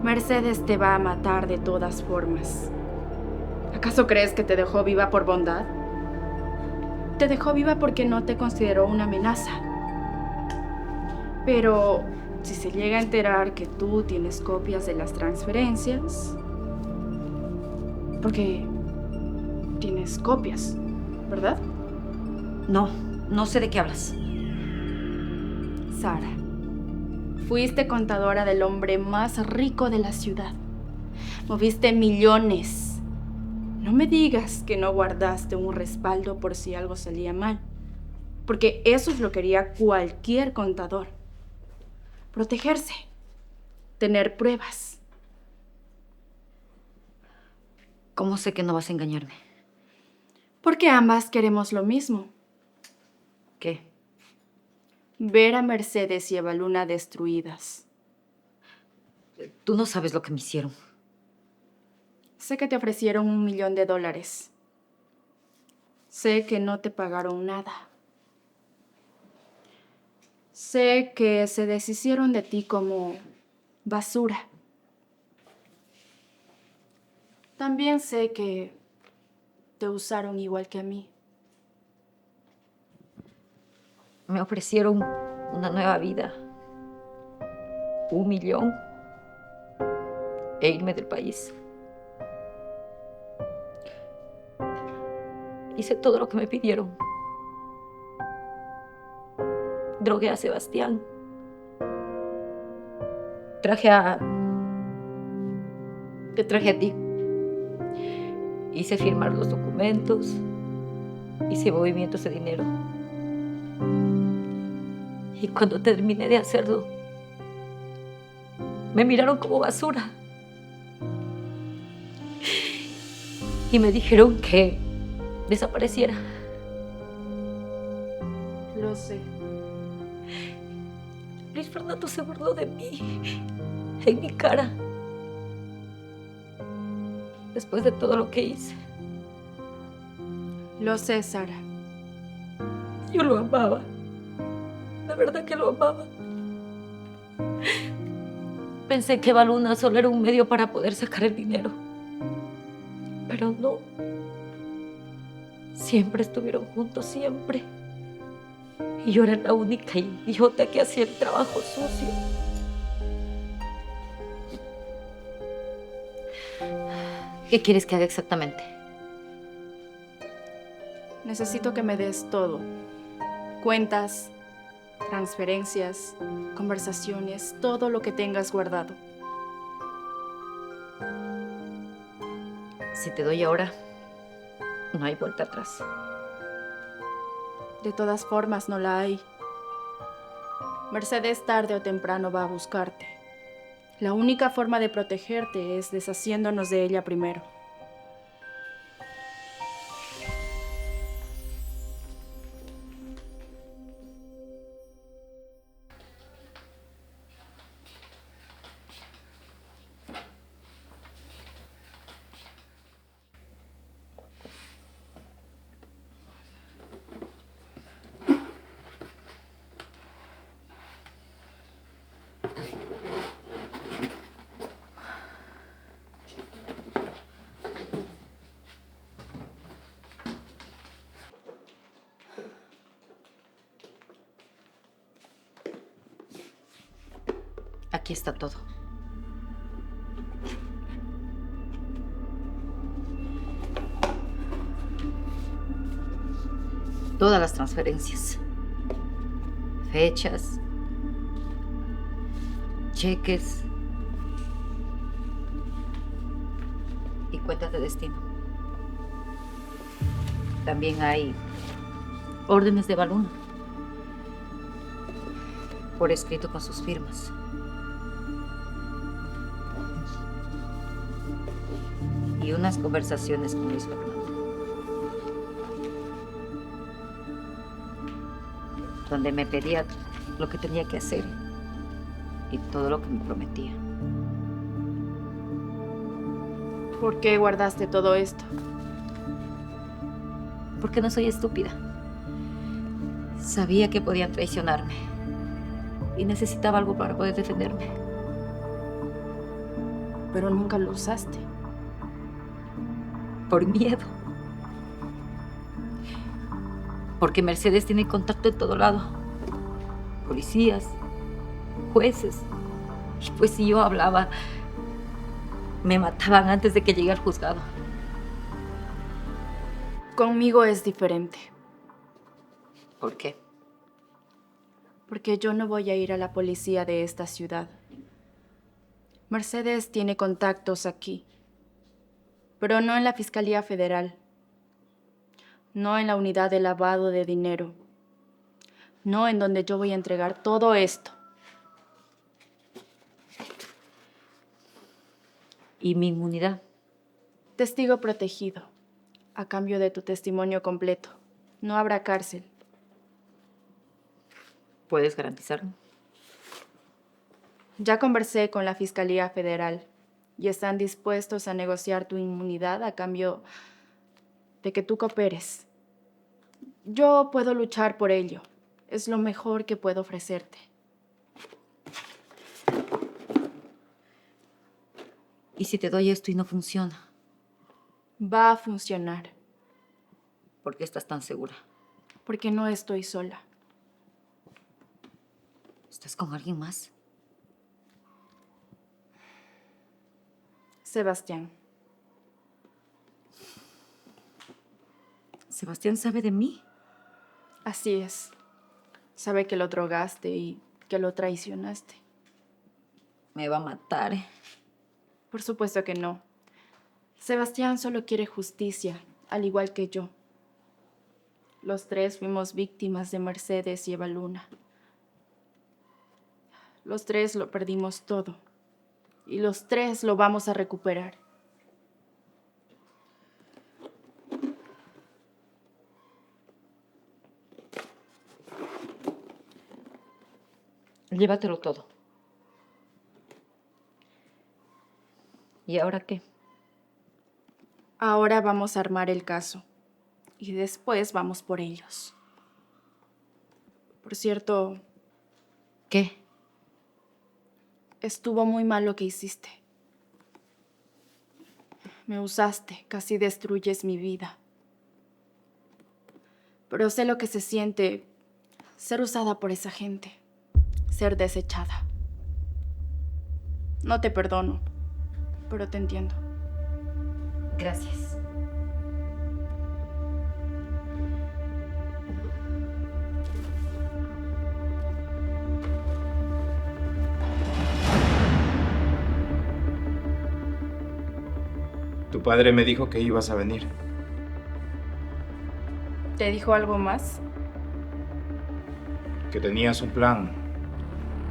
Mercedes te va a matar de todas formas. ¿Acaso crees que te dejó viva por bondad? Te dejó viva porque no te consideró una amenaza. Pero si se llega a enterar que tú tienes copias de las transferencias, porque tienes copias, ¿verdad? No sé de qué hablas. Sara, fuiste contadora del hombre más rico de la ciudad. Moviste millones. No me digas que no guardaste un respaldo por si algo salía mal, porque eso es lo que haría cualquier contador. Protegerse, tener pruebas. ¿Cómo sé que no vas a engañarme? Porque ambas queremos lo mismo. ¿Qué? Ver a Mercedes y Eva Luna destruidas. Tú no sabes lo que me hicieron. Sé que te ofrecieron $1 millón. Sé que no te pagaron nada. Sé que se deshicieron de ti como basura. También sé que te usaron igual que a mí. Me ofrecieron una nueva vida, $1 millón e irme del país. Hice todo lo que me pidieron. Drogué a Sebastián. Te traje a ti. Hice firmar los documentos. Hice movimientos de dinero. Y cuando terminé de hacerlo, me miraron como basura. Y me dijeron que desapareciera. Lo sé. Luis Fernando se burló de mí. en mi cara. Después de todo lo que hice. Lo sé, Sara. Yo lo amaba. La verdad que lo amaba. Pensé que Baluna solo era un medio para poder sacar el dinero. Pero no. Siempre estuvieron juntos, siempre. Y yo era la única idiota que hacía el trabajo sucio. ¿Qué quieres que haga exactamente? Necesito que me des todo. Cuentas, transferencias, conversaciones, todo lo que tengas guardado. Si te doy ahora, no hay vuelta atrás. De todas formas, no la hay. Mercedes tarde o temprano va a buscarte. La única forma de protegerte es deshaciéndonos de ella primero. Aquí está todo. Todas las transferencias. Fechas. Cheques. Y cuentas de destino. También hay órdenes de Baluna. Por escrito con sus firmas. Y unas conversaciones con Luis Fernando. Donde me pedía lo que tenía que hacer y todo lo que me prometía. ¿Por qué guardaste todo esto? Porque no soy estúpida. Sabía que podían traicionarme y necesitaba algo para poder defenderme. Pero nunca lo usaste. Por miedo. Porque Mercedes tiene contacto en todo lado. Policías, jueces. Y pues si yo hablaba, me mataban antes de que llegue al juzgado. Conmigo es diferente. ¿Por qué? Porque yo no voy a ir a la policía de esta ciudad. Mercedes tiene contactos aquí. Pero no en la Fiscalía Federal, no en la unidad de lavado de dinero, no en donde yo voy a entregar todo esto. ¿Y mi inmunidad? Testigo protegido, a cambio de tu testimonio completo. No habrá cárcel. ¿Puedes garantizarlo? Ya conversé con la Fiscalía Federal y están dispuestos a negociar tu inmunidad a cambio de que tú cooperes. Yo puedo luchar por ello. Es lo mejor que puedo ofrecerte. ¿Y si te doy esto y no funciona? Va a funcionar. ¿Por qué estás tan segura? Porque no estoy sola. ¿Estás con alguien más? Sebastián. ¿Sebastián sabe de mí? Así es. Sabe que lo drogaste y que lo traicionaste. Me va a matar. Por supuesto que no. Sebastián solo quiere justicia, al igual que yo. Los tres fuimos víctimas de Mercedes y Eva Luna. Los tres lo perdimos todo. Y los tres lo vamos a recuperar. Llévatelo todo. ¿Y ahora qué? Ahora vamos a armar el caso. Y después vamos por ellos. Por cierto, ¿Qué? estuvo muy mal lo que hiciste. Me usaste, casi destruyes mi vida. Pero sé lo que se siente ser usada por esa gente, ser desechada. No te perdono, pero te entiendo. Gracias. Tu padre me dijo que ibas a venir. ¿Te dijo algo más? Que tenías un plan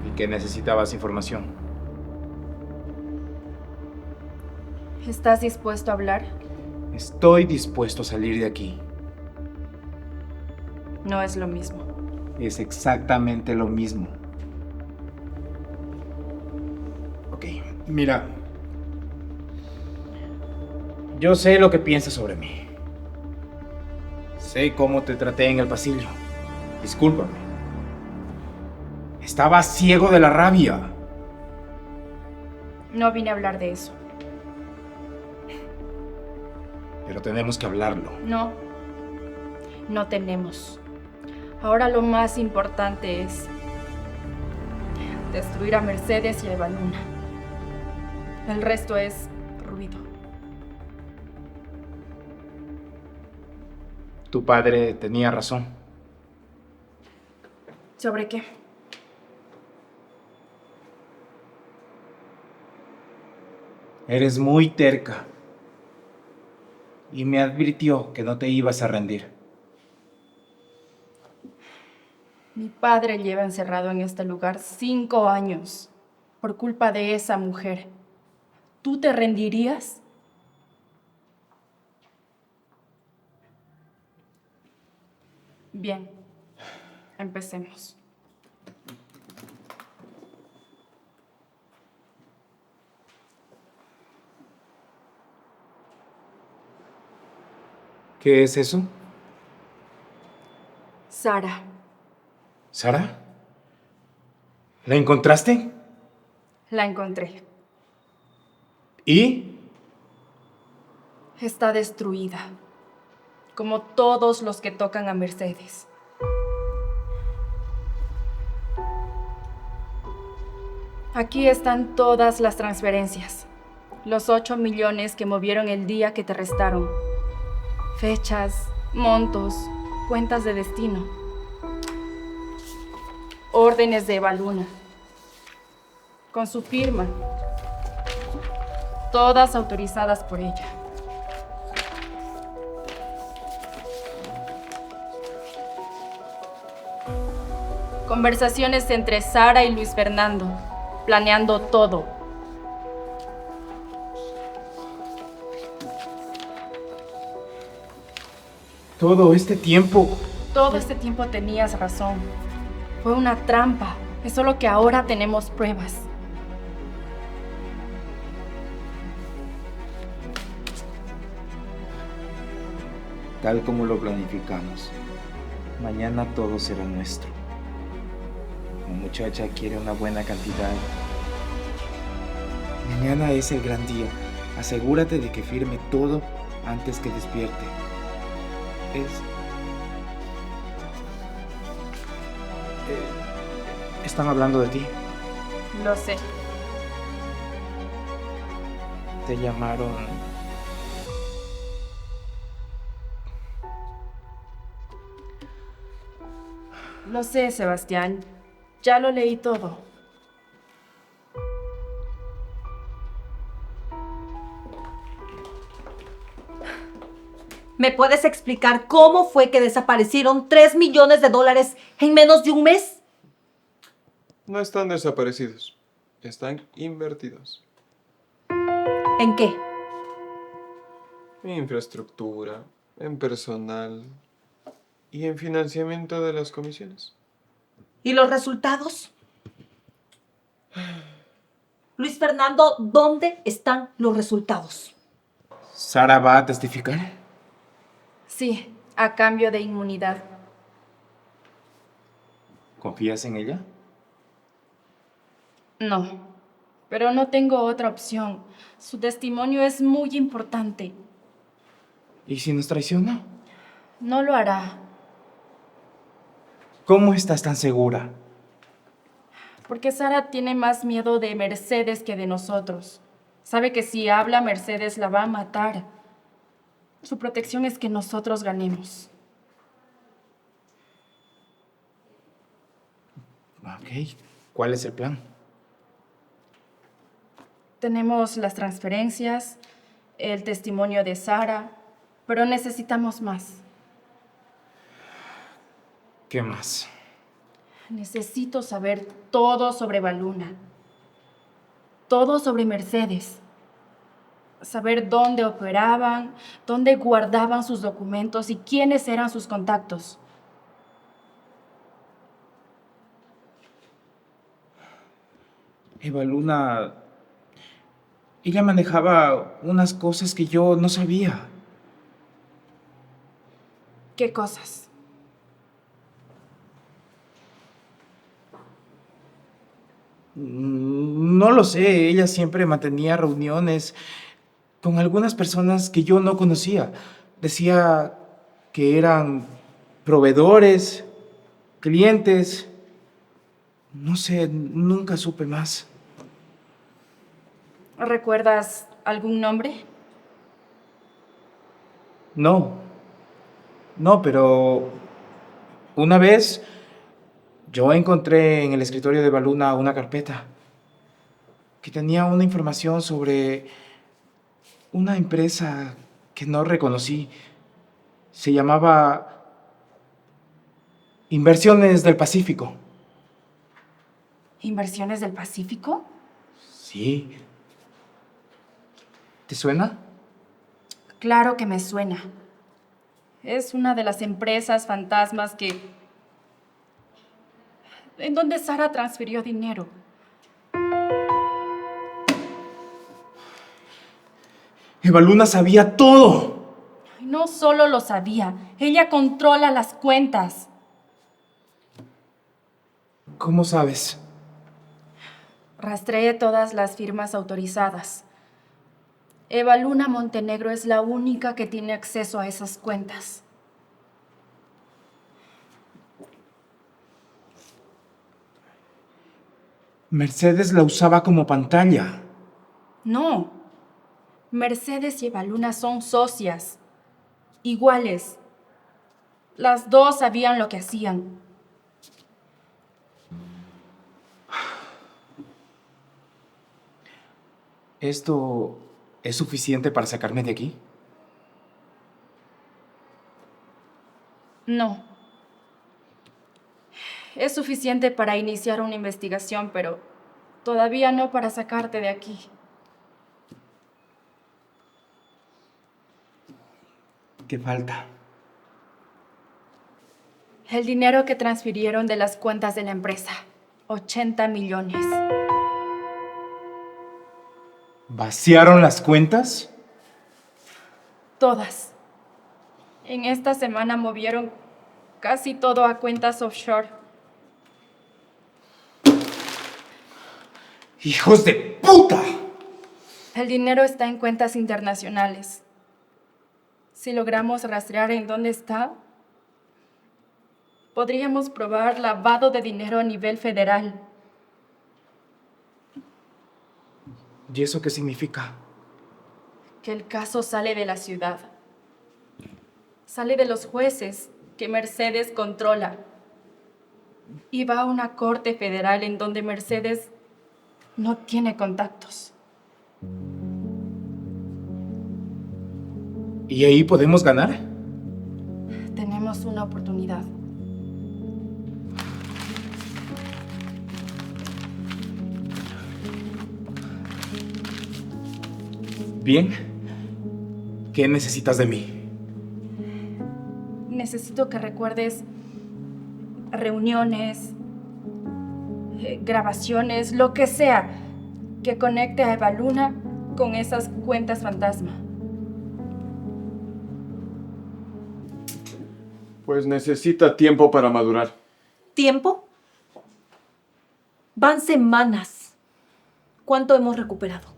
y que necesitabas información. ¿Estás dispuesto a hablar? Estoy dispuesto a salir de aquí. No es lo mismo. Es exactamente lo mismo. Ok, mira. Yo sé lo que piensas sobre mí. Sé cómo te traté en el pasillo. Discúlpame. Estaba ciego de la rabia. No vine a hablar de eso. Pero tenemos que hablarlo. No. No tenemos. Ahora lo más importante es destruir a Mercedes y a Eva Luna. El resto es ruido. Tu padre tenía razón. ¿Sobre qué? Eres muy terca. Y me advirtió que no te ibas a rendir. Mi padre lleva encerrado en este lugar 5 años por culpa de esa mujer. ¿Tú te rendirías? Bien, empecemos. ¿Qué es eso? Sara, ¿Sara? ¿La encontraste? la encontré. ¿Y? Está destruida, como todos los que tocan a Mercedes. Aquí están todas las transferencias. Los 8 millones que movieron el día que te arrestaron. Fechas, montos, cuentas de destino. Órdenes de Eva Luna. Con su firma. Todas autorizadas por ella. Conversaciones entre Sara y Luis Fernando, planeando todo. Todo este tiempo. Todo este tiempo tenías razón. Fue una trampa. Es solo que ahora tenemos pruebas. Tal como lo planificamos. Mañana todo será nuestro. La muchacha quiere una buena cantidad. Mañana es el gran día. Asegúrate de que firme todo antes que despierte. Están hablando de ti. Lo sé. Te llamaron. Lo sé, Sebastián. Ya lo leí todo. ¿Me puedes explicar cómo fue que desaparecieron 3 millones de dólares en menos de un mes? No están desaparecidos. Están invertidos. ¿En qué? En infraestructura, en personal y en financiamiento de las comisiones. ¿Y los resultados? Luis Fernando, ¿dónde están los resultados? ¿Sara va a testificar? Sí, a cambio de inmunidad. ¿Confías en ella? No, pero no tengo otra opción. Su testimonio es muy importante. ¿Y si nos traiciona? No lo hará, ¿Cómo estás tan segura? porque Sara tiene más miedo de Mercedes que de nosotros. Sabe que si habla, Mercedes la va a matar. Su protección es que nosotros ganemos. Ok, ¿cuál es el plan? Tenemos las transferencias, el testimonio de Sara, pero necesitamos más. ¿Qué más? Necesito saber todo sobre Baluna. Todo sobre Mercedes. Saber dónde operaban, dónde guardaban sus documentos y quiénes eran sus contactos. Eva Luna, ella manejaba unas cosas que yo no sabía. ¿Qué cosas? No lo sé, ella siempre mantenía reuniones con algunas personas que yo no conocía. Decía que eran proveedores, clientes. No sé, nunca supe más. ¿Recuerdas algún nombre? No, pero una vez yo encontré en el escritorio de Baluna una carpeta que tenía una información sobre una empresa que no reconocí. Se llamaba Inversiones del Pacífico. ¿Inversiones del Pacífico? Sí. ¿Te suena? Claro que me suena. Es una de las empresas fantasmas en donde Sara transfirió dinero. Eva Luna sabía todo. No solo lo sabía, ella controla las cuentas. ¿Cómo sabes? Rastreé todas las firmas autorizadas. Eva Luna Montenegro es la única que tiene acceso a esas cuentas. Mercedes la usaba como pantalla. No. Mercedes y Eva Luna son socias. Iguales. Las dos sabían lo que hacían. ¿Esto es suficiente para sacarme de aquí? No. Es suficiente para iniciar una investigación, pero todavía no para sacarte de aquí. ¿Qué falta? El dinero que transfirieron de las cuentas de la empresa. 80 millones. ¿Vaciaron las cuentas? Todas. En esta semana movieron casi todo a cuentas offshore. ¡Hijos de puta! El dinero está en cuentas internacionales. Si logramos rastrear en dónde está, podríamos probar lavado de dinero a nivel federal. ¿Y eso qué significa? Que el caso sale de la ciudad. Sale de los jueces que Mercedes controla. Y va a una corte federal en donde Mercedes no tiene contactos. ¿Y ahí podemos ganar? Tenemos una oportunidad. Bien. ¿Qué necesitas de mí? Necesito que recuerdes reuniones, grabaciones, lo que sea, que conecte a Eva Luna con esas cuentas fantasma. Pues necesita tiempo para madurar. ¿Tiempo? Van semanas. ¿Cuánto hemos recuperado?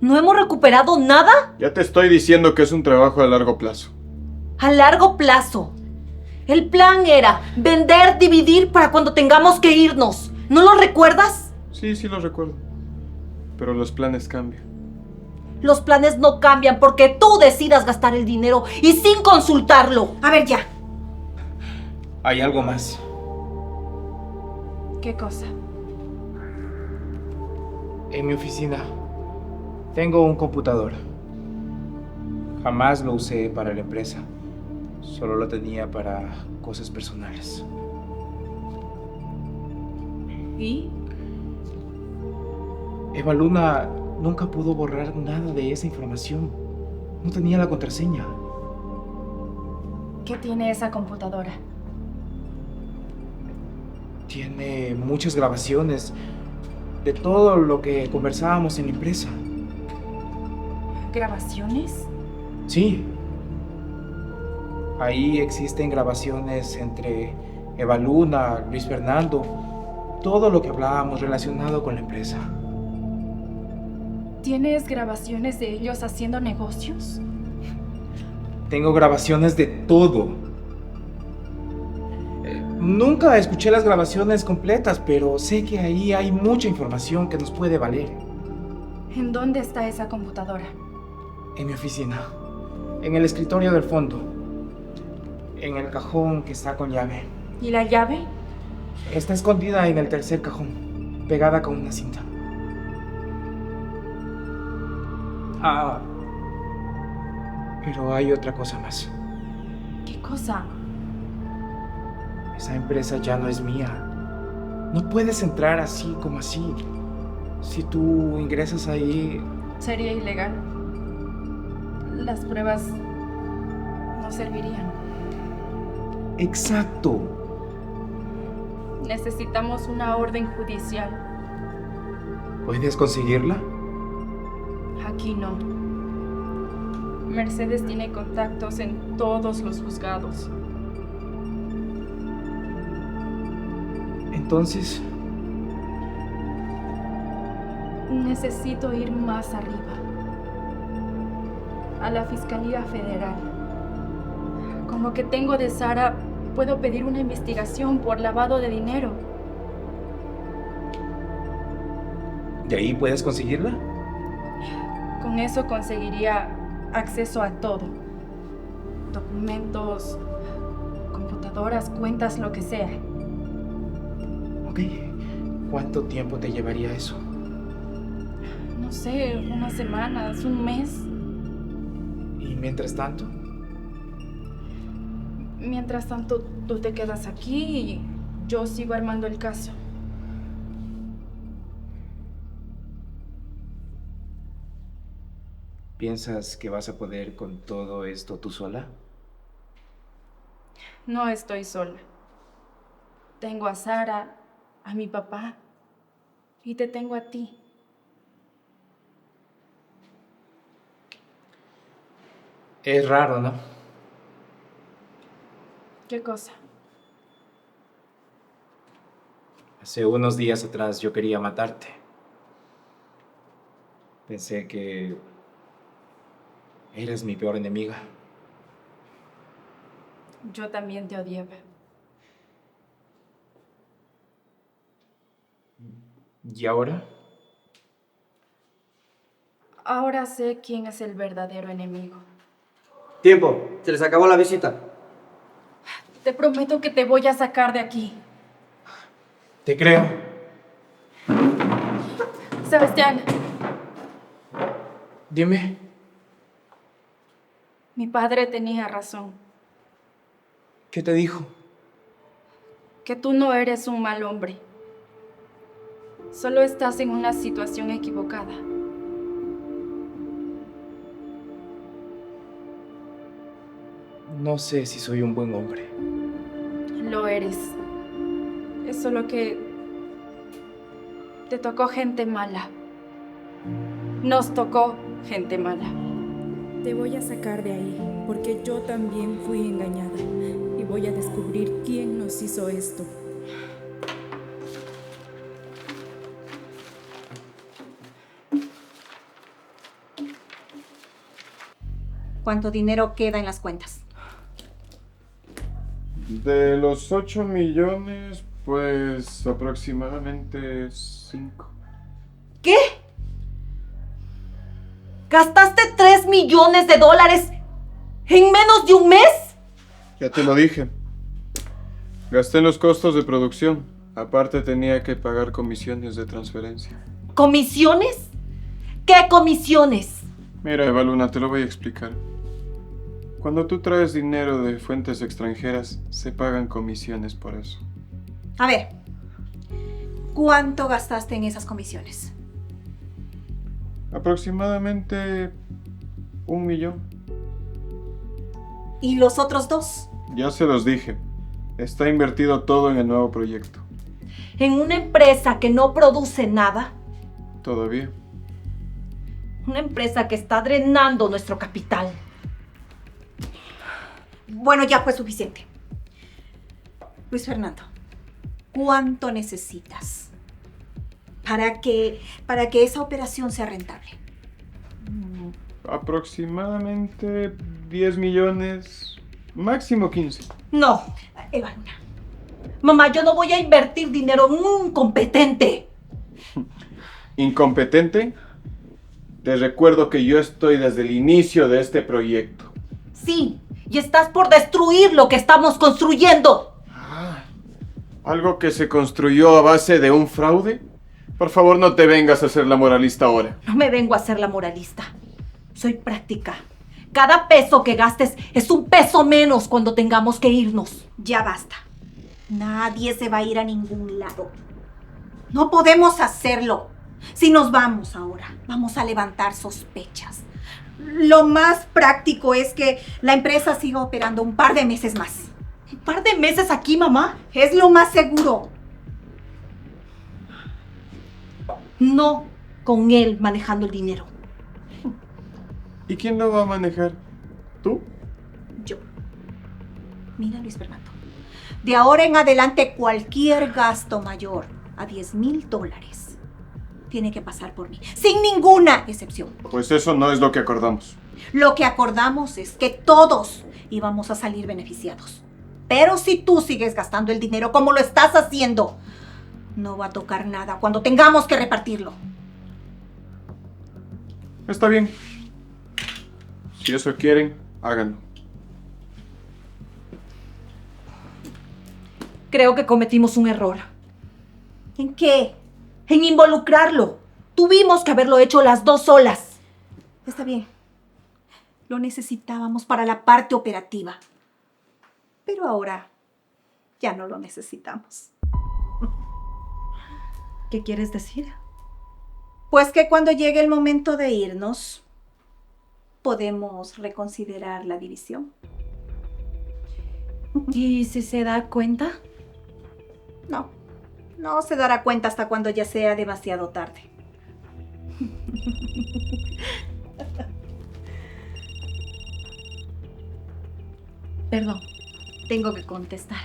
¿No hemos recuperado nada? Ya te estoy diciendo que es un trabajo a largo plazo. A largo plazo. El plan era vender, dividir para cuando tengamos que irnos. ¿No lo recuerdas? Sí, sí lo recuerdo. Pero los planes cambian. Los planes no cambian porque tú decidas gastar el dinero y sin consultarlo. A ver, ya. Hay algo más. ¿Qué cosa? En mi oficina tengo un computador. Jamás lo usé para la empresa. Solo lo tenía para cosas personales. ¿Y? Eva Luna nunca pudo borrar nada de esa información. No tenía la contraseña. ¿Qué tiene esa computadora? Tiene muchas grabaciones de todo lo que conversábamos en la empresa. ¿Grabaciones? Sí. Ahí existen grabaciones entre Eva Luna, Luis Fernando, todo lo que hablábamos relacionado con la empresa. ¿Tienes grabaciones de ellos haciendo negocios? Tengo grabaciones de todo. Nunca escuché las grabaciones completas, pero sé que ahí hay mucha información que nos puede valer. ¿En dónde está esa computadora? En mi oficina, en el escritorio del fondo, en el cajón que está con llave. ¿Y la llave? Está escondida en el tercer cajón, pegada con una cinta. Pero hay otra cosa más. ¿Qué cosa? Esa empresa ya no es mía. No puedes entrar así como así. Si tú ingresas ahí... Sería ilegal. Las pruebas no servirían. Exacto. Necesitamos una orden judicial. ¿Puedes conseguirla? Aquí no. Mercedes tiene contactos en todos los juzgados. Entonces... Necesito ir más arriba. A la Fiscalía Federal. Con lo que tengo de Sara, puedo pedir una investigación por lavado de dinero. ¿De ahí puedes conseguirla? Con eso conseguiría acceso a todo. Documentos, computadoras, cuentas, lo que sea. Ok. ¿Cuánto tiempo te llevaría eso? No sé, unas semanas, un mes. ¿Y mientras tanto? Mientras tanto, tú te quedas aquí y yo sigo armando el caso. ¿Piensas que vas a poder con todo esto tú sola? No estoy sola. Tengo a Sara, a mi papá y te tengo a ti. Es raro, ¿no? ¿Qué cosa? Hace unos días atrás yo quería matarte. Pensé que eres mi peor enemiga. Yo también te odiaba. ¿Y ahora? Ahora sé quién es el verdadero enemigo. Tiempo, se les acabó la visita. Te prometo que te voy a sacar de aquí. Te creo. Sebastián, Dime. mi padre tenía razón. ¿Qué te dijo? Que tú no eres un mal hombre. Solo estás en una situación equivocada. No sé si soy un buen hombre. Lo eres. Es solo que te tocó gente mala. Nos tocó gente mala. Te voy a sacar de ahí, porque yo también fui engañada. Y voy a descubrir quién nos hizo esto. ¿Cuánto dinero queda en las cuentas? De los 8 millones, pues aproximadamente 5. ¿Qué? ¿Gastaste 3 millones de dólares en menos de un mes? Ya te lo dije. Gasté en los costos de producción. Aparte tenía que pagar comisiones de transferencia. ¿Comisiones? ¿Qué comisiones? Mira, Eva Luna, te lo voy a explicar. Cuando tú traes dinero de fuentes extranjeras, se pagan comisiones por eso. A ver, ¿cuánto gastaste en esas comisiones? Aproximadamente 1 millón. ¿Y los otros 2? Ya se los dije. Está invertido todo en el nuevo proyecto. ¿En una empresa que no produce nada? Todavía. Una empresa que está drenando nuestro capital. Bueno, ya fue suficiente. Luis Fernando, ¿cuánto necesitas para que esa operación sea rentable? Aproximadamente 10 millones, máximo 15. No, Eva Luna. Mamá, yo no voy a invertir dinero en un incompetente. ¿Incompetente? Te recuerdo que yo estoy desde el inicio de este proyecto. Sí, y estás por destruir lo que estamos construyendo. ¿Algo que se construyó a base de un fraude? Por favor, no te vengas a hacer la moralista ahora. No me vengo a ser la moralista. Soy práctica. Cada peso que gastes es un peso menos cuando tengamos que irnos. Ya basta. Nadie se va a ir a ningún lado. No podemos hacerlo. Si nos vamos ahora, vamos a levantar sospechas. Lo más práctico es que la empresa siga operando un par de meses más. ¿Un par de meses aquí, mamá? Es lo más seguro. No con él manejando el dinero. ¿Y quién lo va a manejar? ¿Tú? Yo. Mira, Luis Fernando. De ahora en adelante, cualquier gasto mayor a $10,000 tiene que pasar por mí, sin ninguna excepción. Pues eso no es lo que acordamos. Lo que acordamos es que todos íbamos a salir beneficiados. Pero si tú sigues gastando el dinero como lo estás haciendo, no va a tocar nada cuando tengamos que repartirlo. Está bien. Si eso quieren, háganlo. Creo que cometimos un error. ¿En qué? En involucrarlo. Tuvimos que haberlo hecho las dos solas. Está bien. Lo necesitábamos para la parte operativa. Pero ahora ya no lo necesitamos. ¿Qué quieres decir? Pues que cuando llegue el momento de irnos, podemos reconsiderar la división. ¿Y si se da cuenta? No se dará cuenta hasta cuando ya sea demasiado tarde. Perdón, tengo que contestar.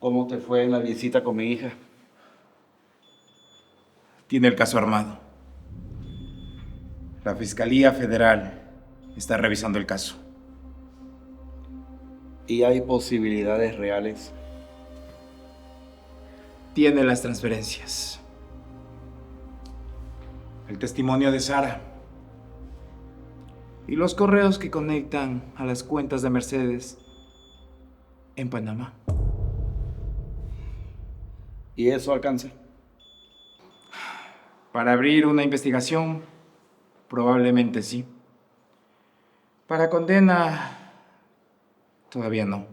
¿Cómo te fue en la visita con mi hija? Tiene el caso armado. La Fiscalía Federal está revisando el caso. ¿Y hay posibilidades reales? Tiene las transferencias. El testimonio de Sara. y los correos que conectan a las cuentas de Mercedes en Panamá. ¿Y eso alcanza? Para abrir una investigación, probablemente sí. Para condena, todavía no.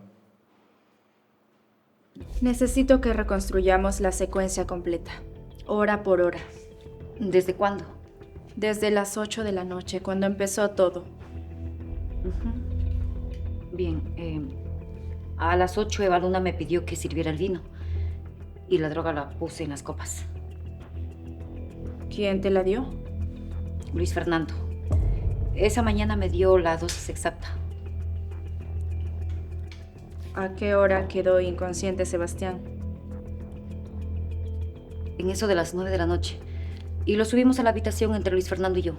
Necesito que reconstruyamos la secuencia completa, hora por hora. ¿Desde cuándo? Desde las 8 de la noche, cuando empezó todo. Bien, a las 8 Eva Luna me pidió que sirviera el vino y la droga la puse en las copas. ¿Quién te la dio? Luis Fernando. Esa mañana me dio la dosis exacta. ¿A qué hora quedó inconsciente Sebastián? En eso de las 9 de la noche. Y lo subimos a la habitación entre Luis Fernando y yo.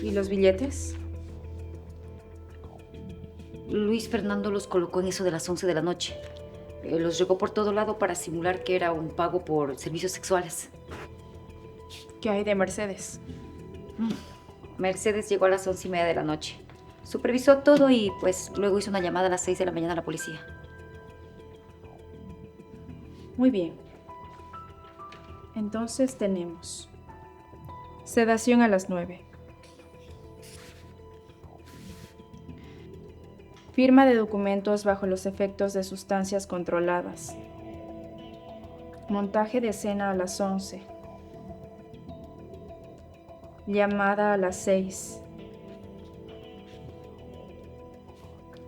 ¿Y los billetes? Luis Fernando los colocó en eso de las 11 de la noche. Los regó por todo lado para simular que era un pago por servicios sexuales. ¿Qué hay de Mercedes? Mercedes llegó a las 11:30 de la noche. Supervisó todo y pues luego hizo una llamada a las 6 de la mañana a la policía. Muy bien. Entonces tenemos sedación a las 9. Firma de documentos bajo los efectos de sustancias controladas. Montaje de escena a las 11. Llamada a las 6.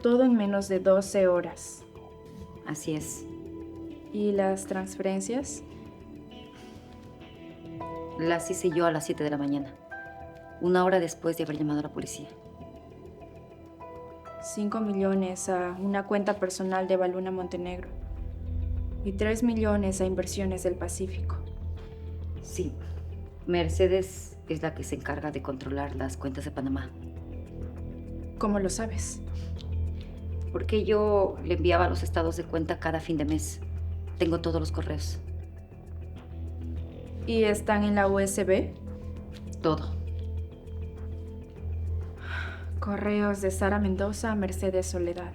Todo en menos de 12 horas. Así es. ¿Y las transferencias? Las hice yo a las 7 de la mañana. 1 hora después de haber llamado a la policía. 5 millones a una cuenta personal de Eva Luna Montenegro. Y 3 millones a Inversiones del Pacífico. Sí. Mercedes es la que se encarga de controlar las cuentas de Panamá. ¿Cómo lo sabes? Porque yo le enviaba los estados de cuenta cada fin de mes. Tengo todos los correos. ¿Y están en la USB? Todo. Correos de Sara Mendoza a Mercedes Soledad.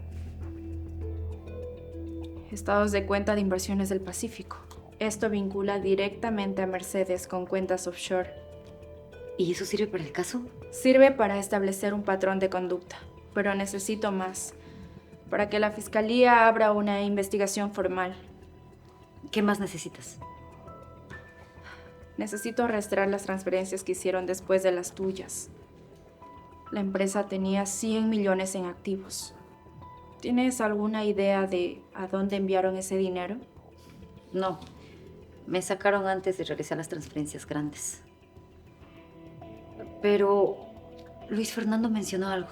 Estados de cuenta de Inversiones del Pacífico. Esto vincula directamente a Mercedes con cuentas offshore. ¿Y eso sirve para el caso? Sirve para establecer un patrón de conducta, pero necesito más. Para que la Fiscalía abra una investigación formal. ¿Qué más necesitas? Necesito rastrear las transferencias que hicieron después de las tuyas. La empresa tenía 100 millones en activos. ¿Tienes alguna idea de a dónde enviaron ese dinero? No. Me sacaron antes de realizar las transferencias grandes. Pero Luis Fernando mencionó algo.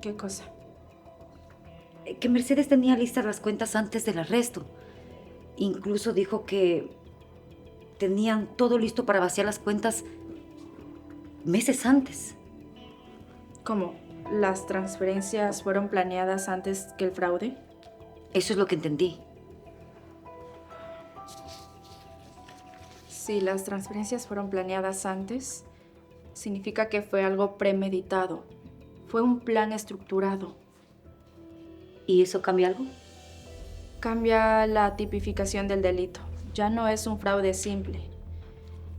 ¿Qué cosa? Que Mercedes tenía listas las cuentas antes del arresto. Incluso dijo que tenían todo listo para vaciar las cuentas meses antes. ¿Cómo? ¿Las transferencias fueron planeadas antes que el fraude? Eso es lo que entendí. Si las transferencias fueron planeadas antes, significa que fue algo premeditado. Fue un plan estructurado. ¿Y eso cambia algo? Cambia la tipificación del delito. Ya no es un fraude simple.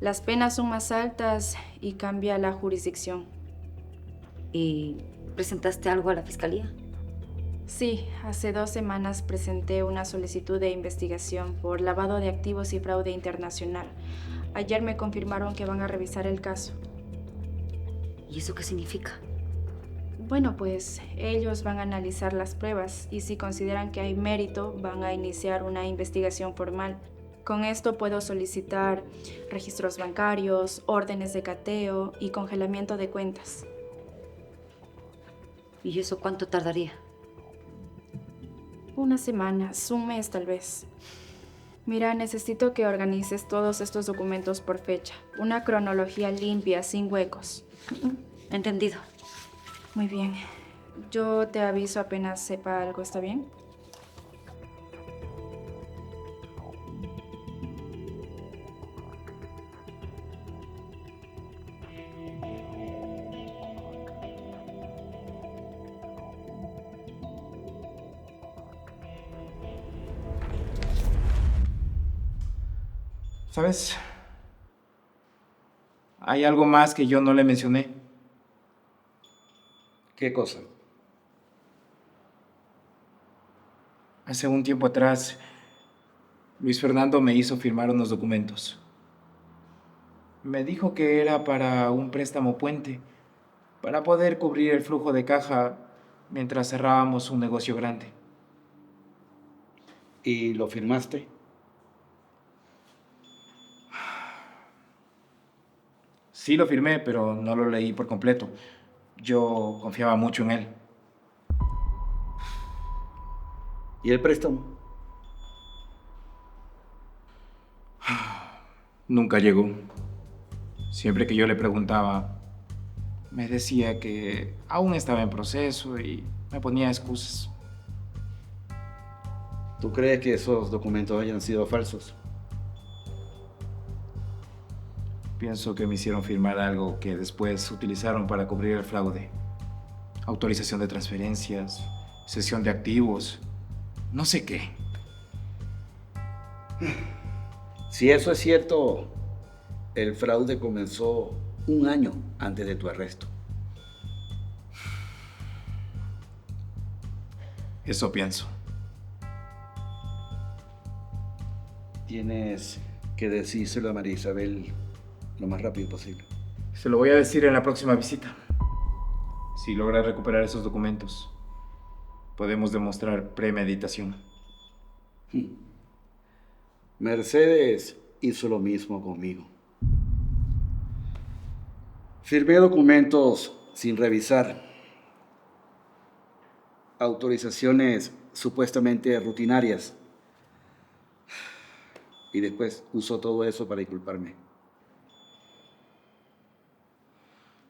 Las penas son más altas y cambia la jurisdicción. ¿Y presentaste algo a la fiscalía? Sí, hace 2 semanas presenté una solicitud de investigación por lavado de activos y fraude internacional. Ayer me confirmaron que van a revisar el caso. ¿Y eso qué significa? Bueno, pues ellos van a analizar las pruebas y si consideran que hay mérito, van a iniciar una investigación formal. Con esto puedo solicitar registros bancarios, órdenes de cateo y congelamiento de cuentas. ¿Y eso cuánto tardaría? Unas semanas, un mes tal vez. Mira, necesito que organices todos estos documentos por fecha. Una cronología limpia, sin huecos. Entendido. Muy bien. Yo te aviso apenas sepa algo, ¿está bien? ¿Sabes? Hay algo más que yo no le mencioné. ¿Qué cosa? Hace un tiempo atrás, Luis Fernando me hizo firmar unos documentos. Me dijo que era para un préstamo puente, para poder cubrir el flujo de caja mientras cerrábamos un negocio grande. ¿Y lo firmaste? Sí lo firmé, pero no lo leí por completo. Yo confiaba mucho en él. ¿Y el préstamo? Nunca llegó. Siempre que yo le preguntaba, me decía que aún estaba en proceso y me ponía excusas. ¿Tú crees que esos documentos hayan sido falsos? Pienso que me hicieron firmar algo que después utilizaron para cubrir el fraude. Autorización de transferencias, cesión de activos, no sé qué. Si eso es cierto, el fraude comenzó un año antes de tu arresto. Eso pienso. Tienes que decírselo a María Isabel lo más rápido posible. Se lo voy a decir en la próxima visita. Si logra recuperar esos documentos, podemos demostrar premeditación. Mercedes hizo lo mismo conmigo. Firmé documentos sin revisar. Autorizaciones supuestamente rutinarias. Y después usó todo eso para inculparme.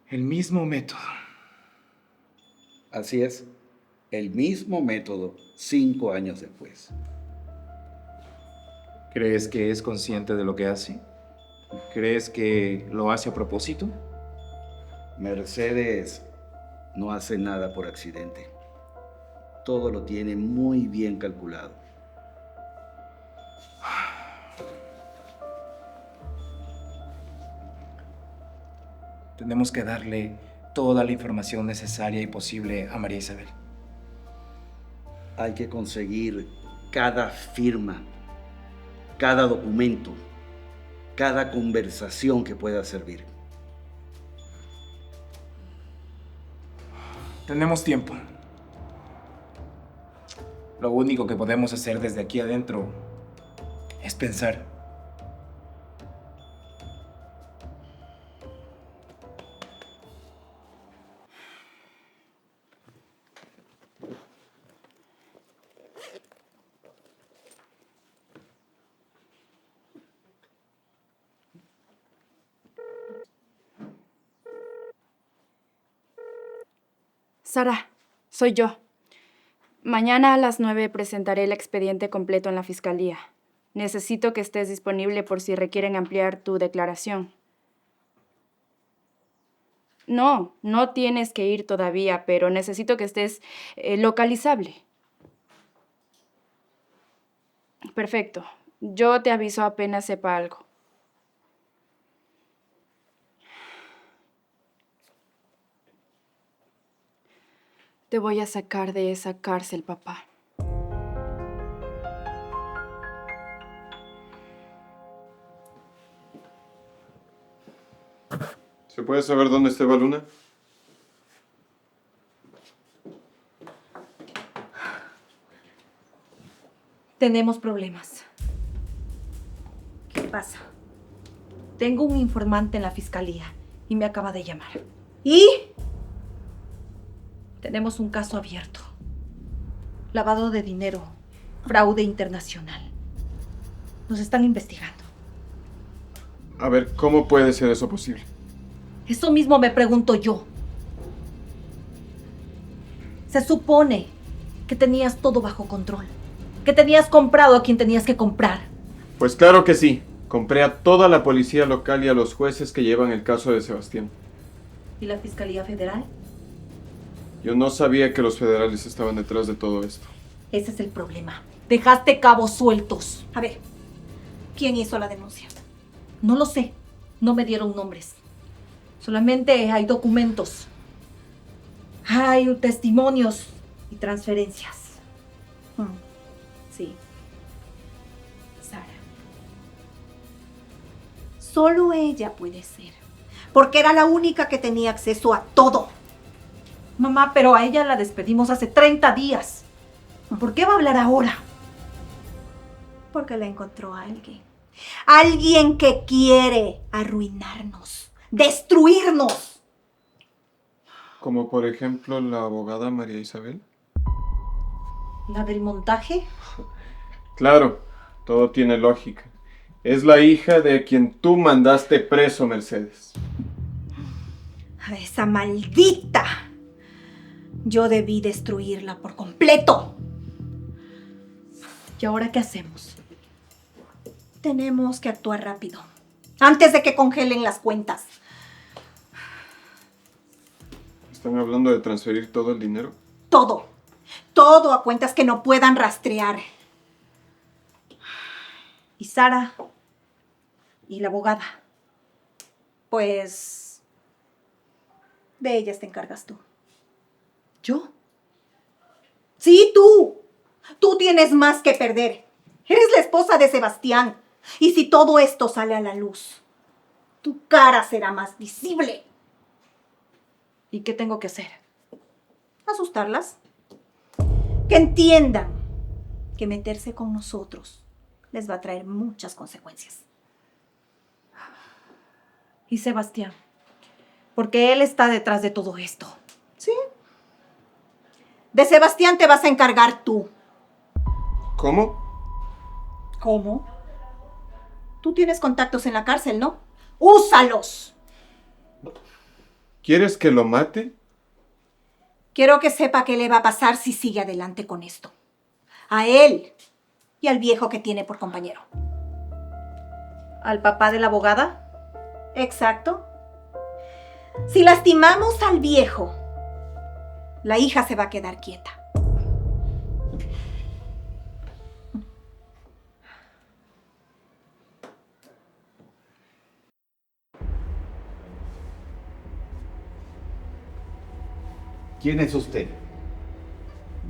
El mismo método. Así es, el mismo método 5 años después. ¿Crees que es consciente de lo que hace? ¿Crees que lo hace a propósito? Mercedes no hace nada por accidente. Todo lo tiene muy bien calculado. Tenemos que darle toda la información necesaria y posible a María Isabel. Hay que conseguir cada firma, cada documento, cada conversación que pueda servir. Tenemos tiempo. Lo único que podemos hacer desde aquí adentro es pensar. Sara, soy yo. Mañana a las 9 presentaré el expediente completo en la fiscalía. Necesito que estés disponible por si requieren ampliar tu declaración. No tienes que ir todavía, pero necesito que estés localizable. Perfecto. Yo te aviso apenas sepa algo. Te voy a sacar de esa cárcel, papá. ¿Se puede saber dónde está Eva Luna? Tenemos problemas. ¿Qué pasa? Tengo un informante en la fiscalía y me acaba de llamar. ¿Y? Tenemos un caso abierto. Lavado de dinero, fraude internacional. Nos están investigando. A ver, ¿cómo puede ser eso posible? Eso mismo me pregunto yo. Se supone que tenías todo bajo control. Que tenías comprado a quien tenías que comprar. Pues claro que sí. Compré a toda la policía local y a los jueces que llevan el caso de Sebastián. ¿Y la Fiscalía Federal? Yo no sabía que los federales estaban detrás de todo esto. Ese es el problema. Dejaste cabos sueltos. A ver, ¿quién hizo la denuncia? No lo sé. No me dieron nombres. Solamente hay documentos. Hay testimonios y transferencias. Sí. Sara. Solo ella puede ser. Porque era la única que tenía acceso a todo. Mamá, pero a ella la despedimos hace 30 días. ¿Por qué va a hablar ahora? Porque la encontró alguien. Alguien que quiere arruinarnos, destruirnos. Como por ejemplo la abogada María Isabel. ¿La del montaje? Claro, todo tiene lógica. Es la hija de quien tú mandaste preso, Mercedes. A esa maldita. Yo debí destruirla por completo. ¿Y ahora qué hacemos? Tenemos que actuar rápido. Antes de que congelen las cuentas. ¿Están hablando de transferir todo el dinero? Todo. Todo a cuentas que no puedan rastrear. Y Sara. Y la abogada. Pues... de ellas te encargas tú. ¿Yo? Sí, tú. Tú tienes más que perder. Eres la esposa de Sebastián. Y si todo esto sale a la luz, tu cara será más visible. ¿Y qué tengo que hacer? Asustarlas. Que entiendan que meterse con nosotros les va a traer muchas consecuencias. ¿Y Sebastián? Porque él está detrás de todo esto. ¿Sí? De Sebastián te vas a encargar tú. ¿Cómo? ¿Cómo? Tú tienes contactos en la cárcel, ¿no? ¡Úsalos! ¿Quieres que lo mate? Quiero que sepa qué le va a pasar si sigue adelante con esto. A él y al viejo que tiene por compañero. ¿Al papá de la abogada? Exacto. Si lastimamos al viejo, la hija se va a quedar quieta. ¿Quién es usted?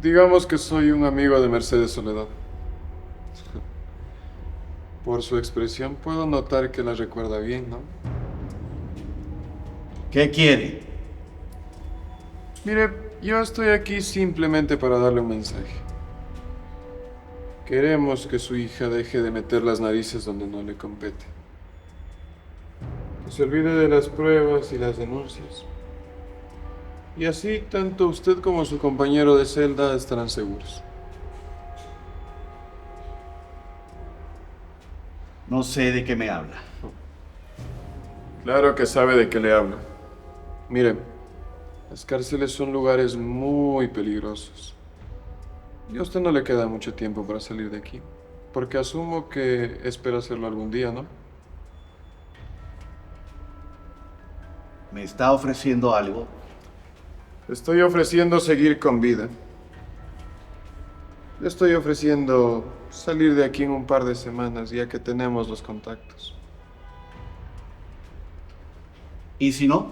Digamos que soy un amigo de Mercedes Soledad. Por su expresión puedo notar que la recuerda bien, ¿no? ¿Qué quiere? Mire, yo estoy aquí simplemente para darle un mensaje. Queremos que su hija deje de meter las narices donde no le compete. Que se olvide de las pruebas y las denuncias. Y así, tanto usted como su compañero de celda estarán seguros. No sé de qué me habla. Claro que sabe de qué le hablo. Mire, las cárceles son lugares muy peligrosos. Y a usted no le queda mucho tiempo para salir de aquí. Porque asumo que espera hacerlo algún día, ¿no? ¿Me está ofreciendo algo? Estoy ofreciendo seguir con vida. Le estoy ofreciendo salir de aquí en un par de semanas, ya que tenemos los contactos. ¿Y si no?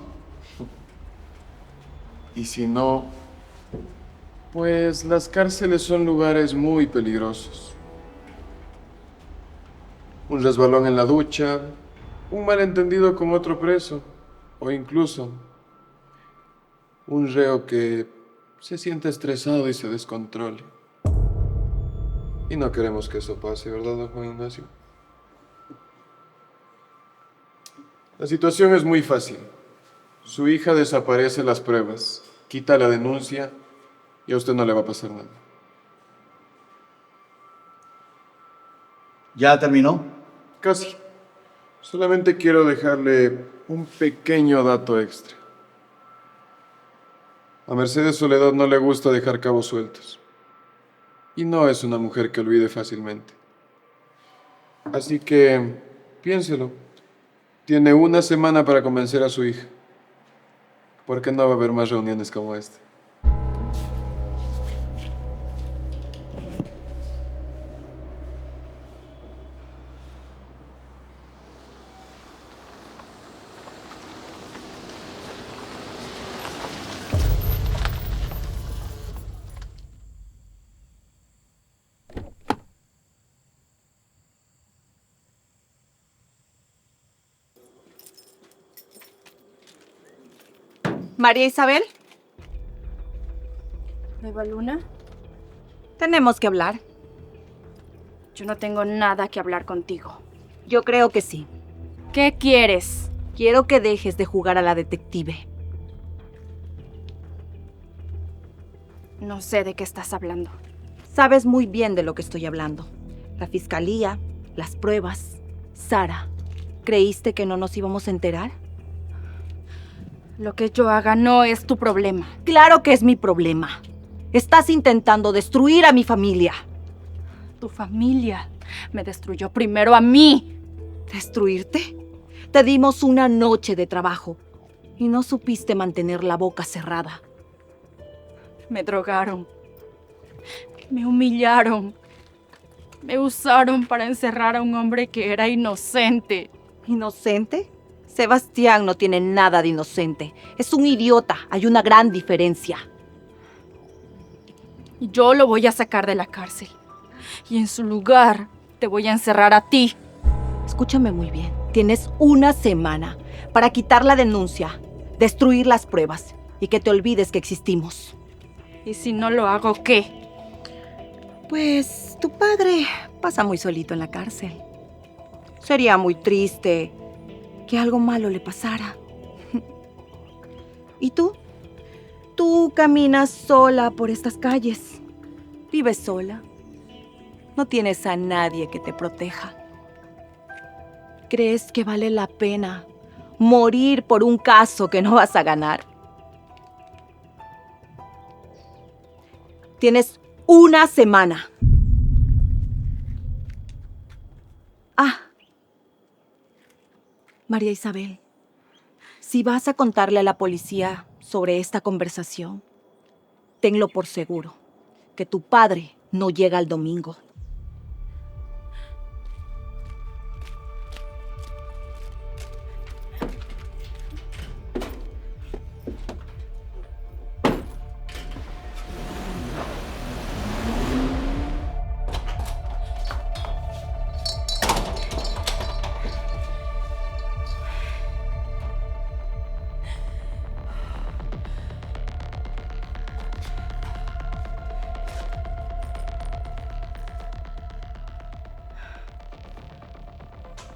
Y si no, pues las cárceles son lugares muy peligrosos. Un resbalón en la ducha, un malentendido con otro preso, o incluso un reo que se siente estresado y se descontrole. Y no queremos que eso pase, ¿verdad, don Juan Ignacio? La situación es muy fácil. Su hija desaparece las pruebas, quita la denuncia y a usted no le va a pasar nada. ¿Ya terminó? Casi. Solamente quiero dejarle un pequeño dato extra. A Mercedes Soledad no le gusta dejar cabos sueltos. Y no es una mujer que olvide fácilmente. Así que, piénselo. Tiene una semana para convencer a su hija. Porque no va a haber más reuniones como esta. María Isabel, ¿Nueva Luna? tenemos que hablar. Yo no tengo nada que hablar contigo. Yo creo que sí. ¿Qué quieres? Quiero que dejes de jugar a la detective. No sé de qué estás hablando. Sabes muy bien de lo que estoy hablando. La fiscalía, las pruebas. Sara, ¿creíste que no nos íbamos a enterar? Lo que yo haga no es tu problema. Claro que es mi problema. Estás intentando destruir a mi familia. Tu familia me destruyó primero a mí. ¿Destruirte? Te dimos una noche de trabajo y no supiste mantener la boca cerrada. Me drogaron. Me humillaron. Me usaron para encerrar a un hombre que era inocente. ¿Inocente? Sebastián no tiene nada de inocente. Es un idiota. Hay una gran diferencia. Yo lo voy a sacar de la cárcel. Y en su lugar te voy a encerrar a ti. Escúchame muy bien. Tienes una semana para quitar la denuncia, destruir las pruebas y que te olvides que existimos. ¿Y si no lo hago, qué? Pues tu padre pasa muy solito en la cárcel. Sería muy triste que algo malo le pasara. ¿Y tú? Tú caminas sola por estas calles. Vives sola. No tienes a nadie que te proteja. ¿Crees que vale la pena morir por un caso que no vas a ganar? Tienes una semana. María Isabel, si vas a contarle a la policía sobre esta conversación, tenlo por seguro que tu padre no llega el domingo.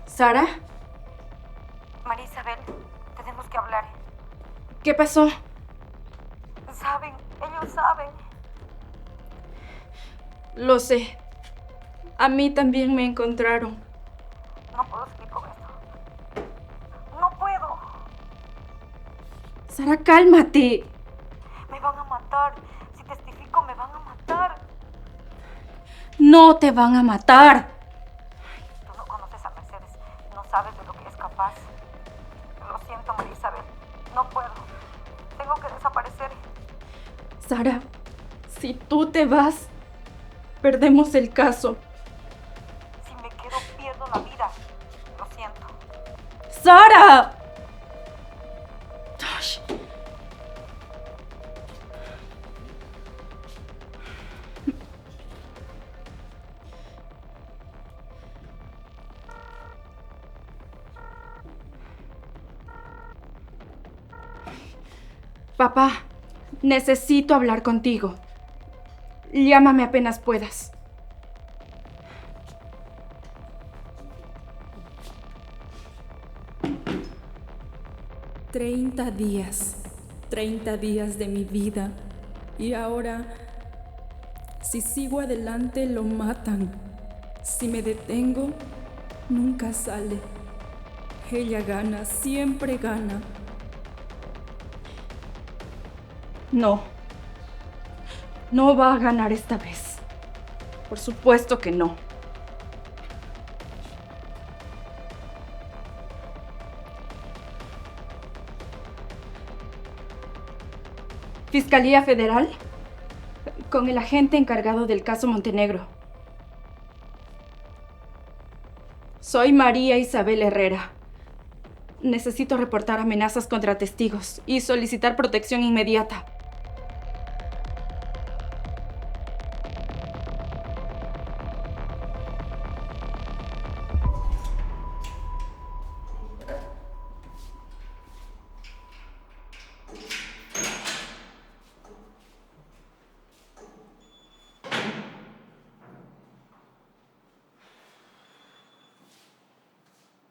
¿Sara? María Isabel, tenemos que hablar. ¿Qué pasó? Saben, ellos saben. Lo sé. A mí también me encontraron. No puedo seguir con esto. No puedo. Sara, cálmate. Me van a matar. Si testifico, me van a matar. No te van a matar. Tú no conoces a Mercedes. No sabes de lo que es capaz. Lo siento, María Isabel. No puedo. Tengo que desaparecer. Sara, si tú te vas, perdemos el caso. Si me quedo, pierdo la vida. Lo siento. ¡Sara! Papá, necesito hablar contigo. Llámame apenas puedas. $30 días. 30 días de mi vida. Y ahora, si sigo adelante, lo matan. Si me detengo, nunca sale. Ella gana, siempre gana. No. No va a ganar esta vez. Por supuesto que no. Fiscalía Federal, con el agente encargado del caso Montenegro. Soy María Isabel Herrera. Necesito reportar amenazas contra testigos y solicitar protección inmediata.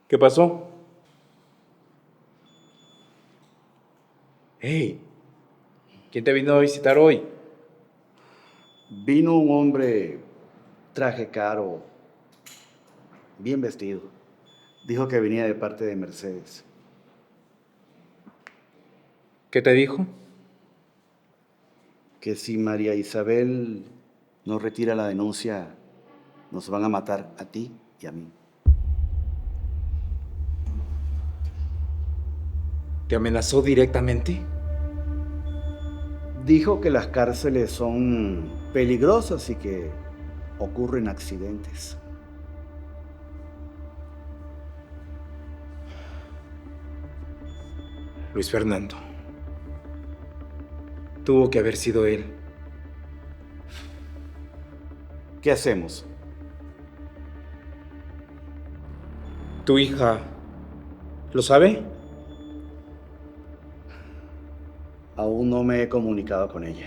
¿Qué pasó? Hey, ¿quién te vino a visitar hoy? Vino un hombre, traje caro, bien vestido. Dijo que venía de parte de Mercedes. ¿Qué te dijo? Que si María Isabel no retira la denuncia, nos van a matar a ti y a mí. ¿Te amenazó directamente? Dijo que las cárceles son peligrosas y que ocurren accidentes. Luis Fernando. Tuvo que haber sido él. ¿Qué hacemos? ¿Tu hija lo sabe? Aún no me he comunicado con ella.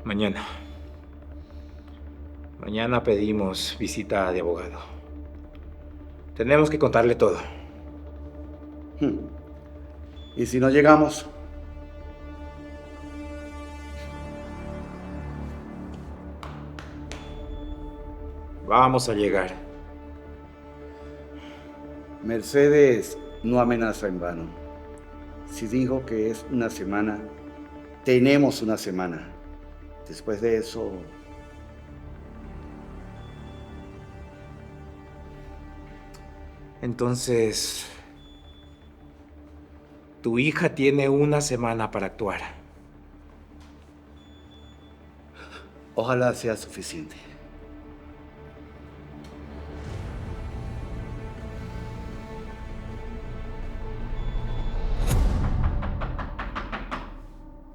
Mañana. Mañana pedimos visita de abogado. Tenemos que contarle todo. ¿Y si no llegamos? Vamos a llegar. Mercedes no amenaza en vano. Si dijo que es una semana, tenemos una semana. Después de eso... Entonces, tu hija tiene una semana para actuar. Ojalá sea suficiente.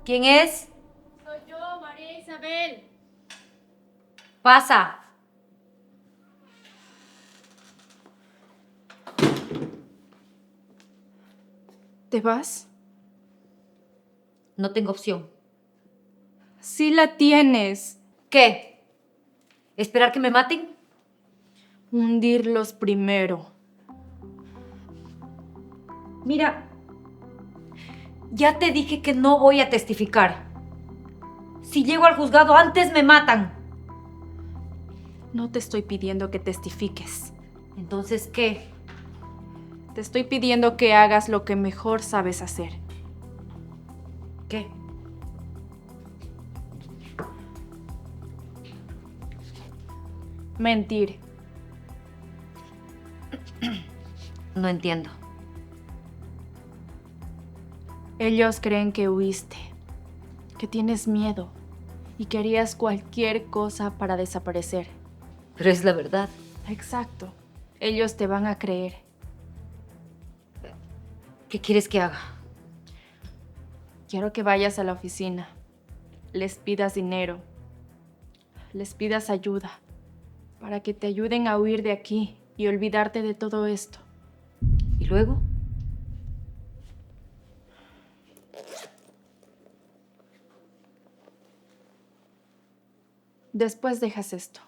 ¿Quién es? Soy yo, María Isabel. Pasa. ¿Te vas? No tengo opción. Sí la tienes. ¿Qué? ¿Esperar que me maten? Hundirlos primero. Mira, ya te dije que no voy a testificar. Si llego al juzgado antes me matan. No te estoy pidiendo que testifiques. ¿Entonces qué? Te estoy pidiendo que hagas lo que mejor sabes hacer. ¿Qué? Mentir. No entiendo. Ellos creen que huiste, que tienes miedo y que harías cualquier cosa para desaparecer. Pero es la verdad. Exacto. Ellos te van a creer. ¿Qué quieres que haga? Quiero que vayas a la oficina, les pidas dinero, les pidas ayuda, para que te ayuden a huir de aquí y olvidarte de todo esto. ¿Y luego? Después dejas esto.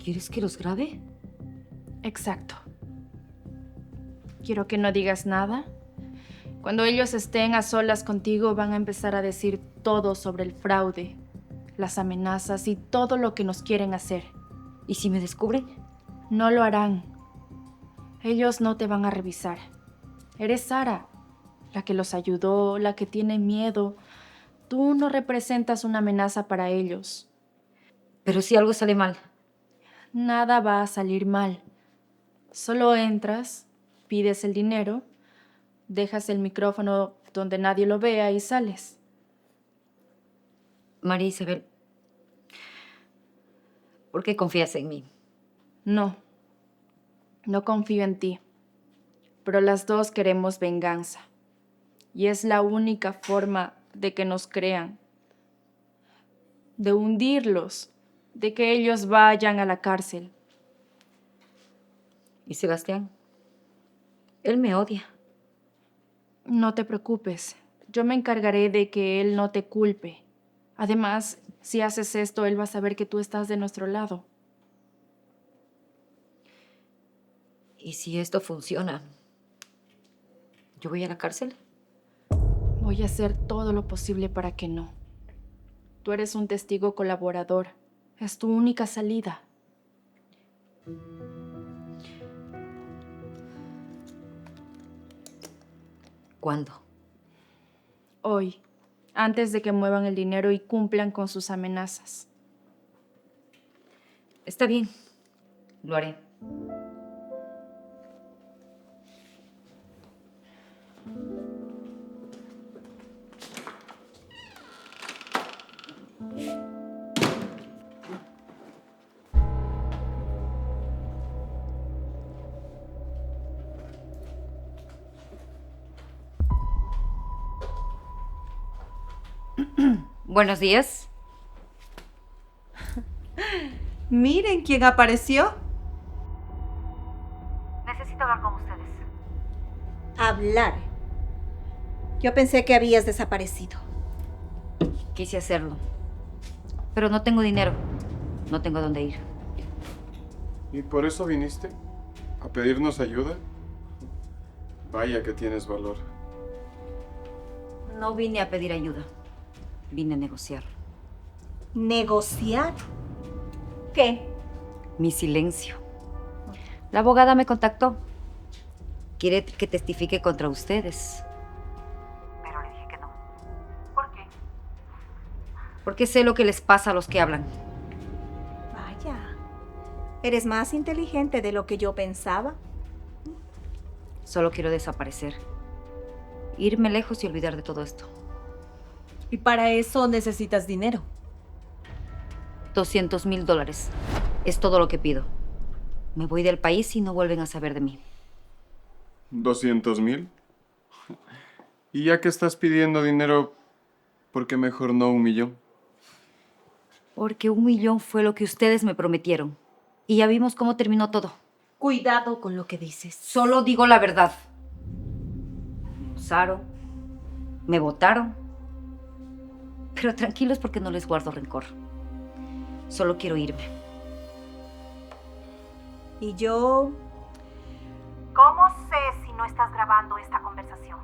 ¿Quieres que los grabe? Exacto. Quiero que no digas nada. Cuando ellos estén a solas contigo van a empezar a decir todo sobre el fraude, las amenazas y todo lo que nos quieren hacer. ¿Y si me descubren? No lo harán. Ellos no te van a revisar. Eres Sara, la que los ayudó, la que tiene miedo. Tú no representas una amenaza para ellos. Pero si algo sale mal. Nada va a salir mal. Solo entras, pides el dinero, dejas el micrófono donde nadie lo vea y sales. María Isabel, ¿por qué confías en mí? No confío en ti, pero las dos queremos venganza. Y es la única forma de que nos crean, de hundirlos, de que ellos vayan a la cárcel. ¿Y Sebastián? Él me odia. No te preocupes, Yo me encargaré de que él no te culpe. Además, si haces esto, él va a saber que tú estás de nuestro lado. ¿Y si esto funciona? ¿Yo voy a la cárcel? Voy a hacer todo lo posible para que no. Tú eres un testigo colaborador. Es tu única salida. ¿Cuándo? Hoy, antes de que muevan el dinero y cumplan con sus amenazas. Está bien, lo haré. Buenos días. Miren quién apareció. Necesito hablar con ustedes. Hablar. Yo pensé que habías desaparecido. Quise hacerlo, pero no tengo dinero. No tengo dónde ir. ¿Y por eso viniste? ¿A pedirnos ayuda? Vaya que tienes valor. No vine a pedir ayuda. Vine a negociar. ¿Negociar? ¿Qué? Mi silencio. La abogada me contactó. Quiere que testifique contra ustedes. Pero le dije que no. ¿Por qué? Porque sé lo que les pasa a los que hablan. Vaya. Eres más inteligente de lo que yo pensaba. Solo quiero desaparecer. Irme lejos y olvidar de todo esto. Y para eso necesitas dinero. $200,000. Es todo lo que pido. Me voy del país y no vuelven a saber de mí. ¿200,000? Y ya que estás pidiendo dinero, ¿por qué mejor no 1,000,000? Porque 1,000,000 fue lo que ustedes me prometieron. Y ya vimos cómo terminó todo. Cuidado con lo que dices. Solo digo la verdad. Me usaron. Me votaron. Pero tranquilos porque no les guardo rencor. Solo quiero irme. Y yo... ¿Cómo sé si no estás grabando esta conversación?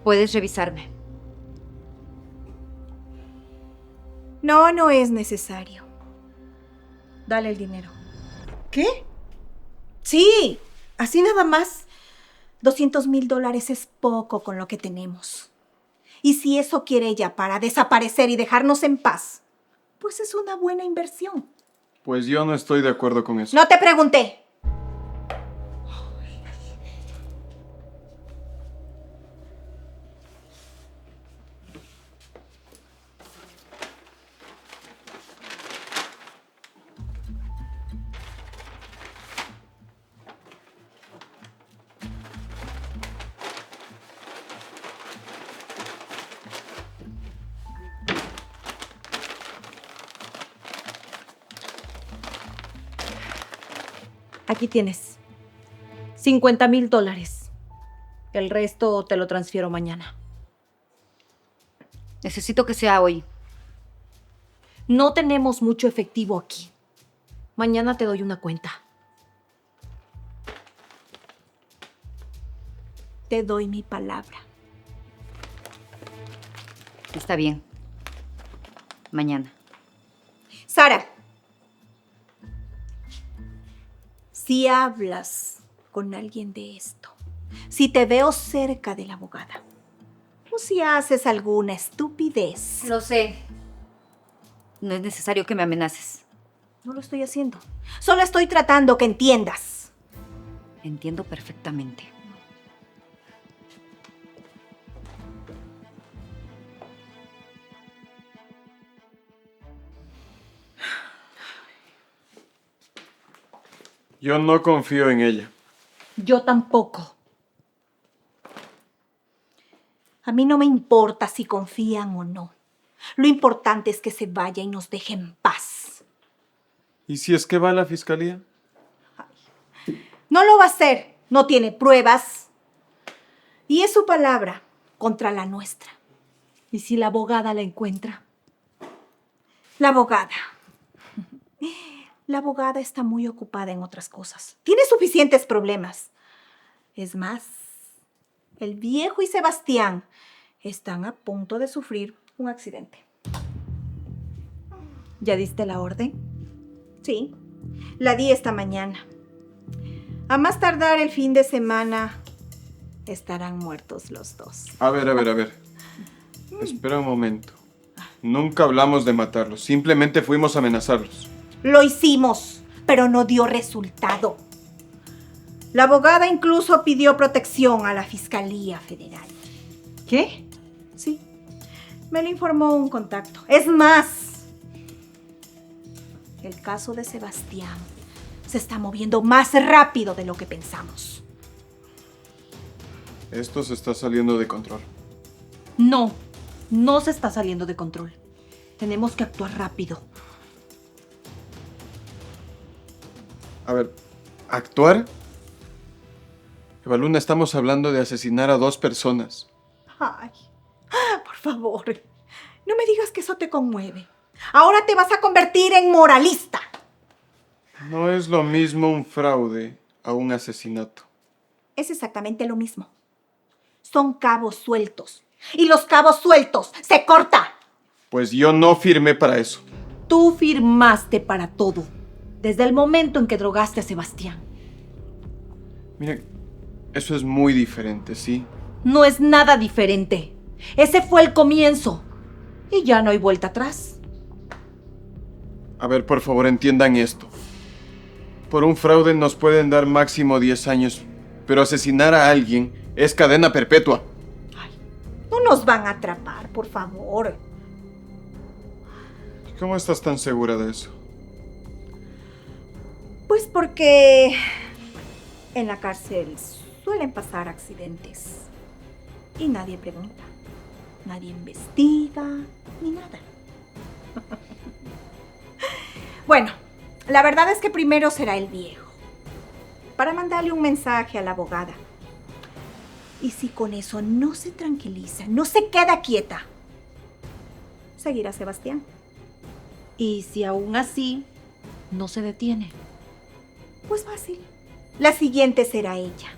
Puedes revisarme. No, no es necesario. Dale el dinero. ¿Qué? Sí, así nada más. $200,000 es poco con lo que tenemos. Y si eso quiere ella para desaparecer y dejarnos en paz, pues es una buena inversión. Pues yo no estoy de acuerdo con eso. No te pregunté. Aquí tienes. $50,000. El resto te lo transfiero mañana. Necesito que sea hoy. No tenemos mucho efectivo aquí. Mañana te doy una cuenta. Te doy mi palabra. Está bien. Mañana. Sara, si hablas con alguien de esto, si te veo cerca de la abogada, o si haces alguna estupidez... Lo sé. No es necesario que me amenaces. No lo estoy haciendo. Solo estoy tratando que entiendas. Entiendo perfectamente. Yo no confío en ella. Yo tampoco. A mí no me importa si confían o no. Lo importante es que se vaya y nos deje en paz. ¿Y si es que va a la fiscalía? No lo va a hacer. No tiene pruebas. Y es su palabra. contra la nuestra. ¿Y si la abogada la encuentra? La abogada. La abogada está muy ocupada en otras cosas. Tiene suficientes problemas. Es más, el viejo y Sebastián están a punto de sufrir un accidente. ¿Ya diste la orden? Sí, la di esta mañana. A más tardar el fin de semana estarán muertos los dos. A ver. Espera un momento. Nunca hablamos de matarlos, simplemente fuimos a amenazarlos. Lo hicimos, pero no dio resultado. La abogada incluso pidió protección a la Fiscalía Federal. ¿Qué? Sí, me lo informó un contacto. Es más, el caso de Sebastián se está moviendo más rápido de lo que pensamos. Esto se está saliendo de control. No se está saliendo de control. Tenemos que actuar rápido. A ver, ¿actuar? Evaluna, estamos hablando de asesinar a 2 personas. Ay, por favor, no me digas que eso te conmueve. Ahora te vas a convertir en moralista. No es lo mismo un fraude a un asesinato. Es exactamente lo mismo. Son cabos sueltos. Y los cabos sueltos se corta. Pues yo no firmé para eso. Tú firmaste para todo. Desde el momento en que drogaste a Sebastián. Mire, eso es muy diferente, ¿sí? No es nada diferente. Ese fue el comienzo. Y ya no hay vuelta atrás. A ver, por favor, entiendan esto. Por un fraude nos pueden dar máximo 10 años, pero asesinar a alguien es cadena perpetua. No nos van a atrapar, por favor. ¿Cómo estás tan segura de eso? Pues porque en la cárcel suelen pasar accidentes. Y nadie pregunta. Nadie investiga, ni nada. Bueno, la verdad es que primero será el viejo. Para mandarle un mensaje a la abogada. Y si con eso no se tranquiliza, no se queda quieta, seguirá Sebastián. Y si aún así no se detiene. Pues fácil. La siguiente será ella.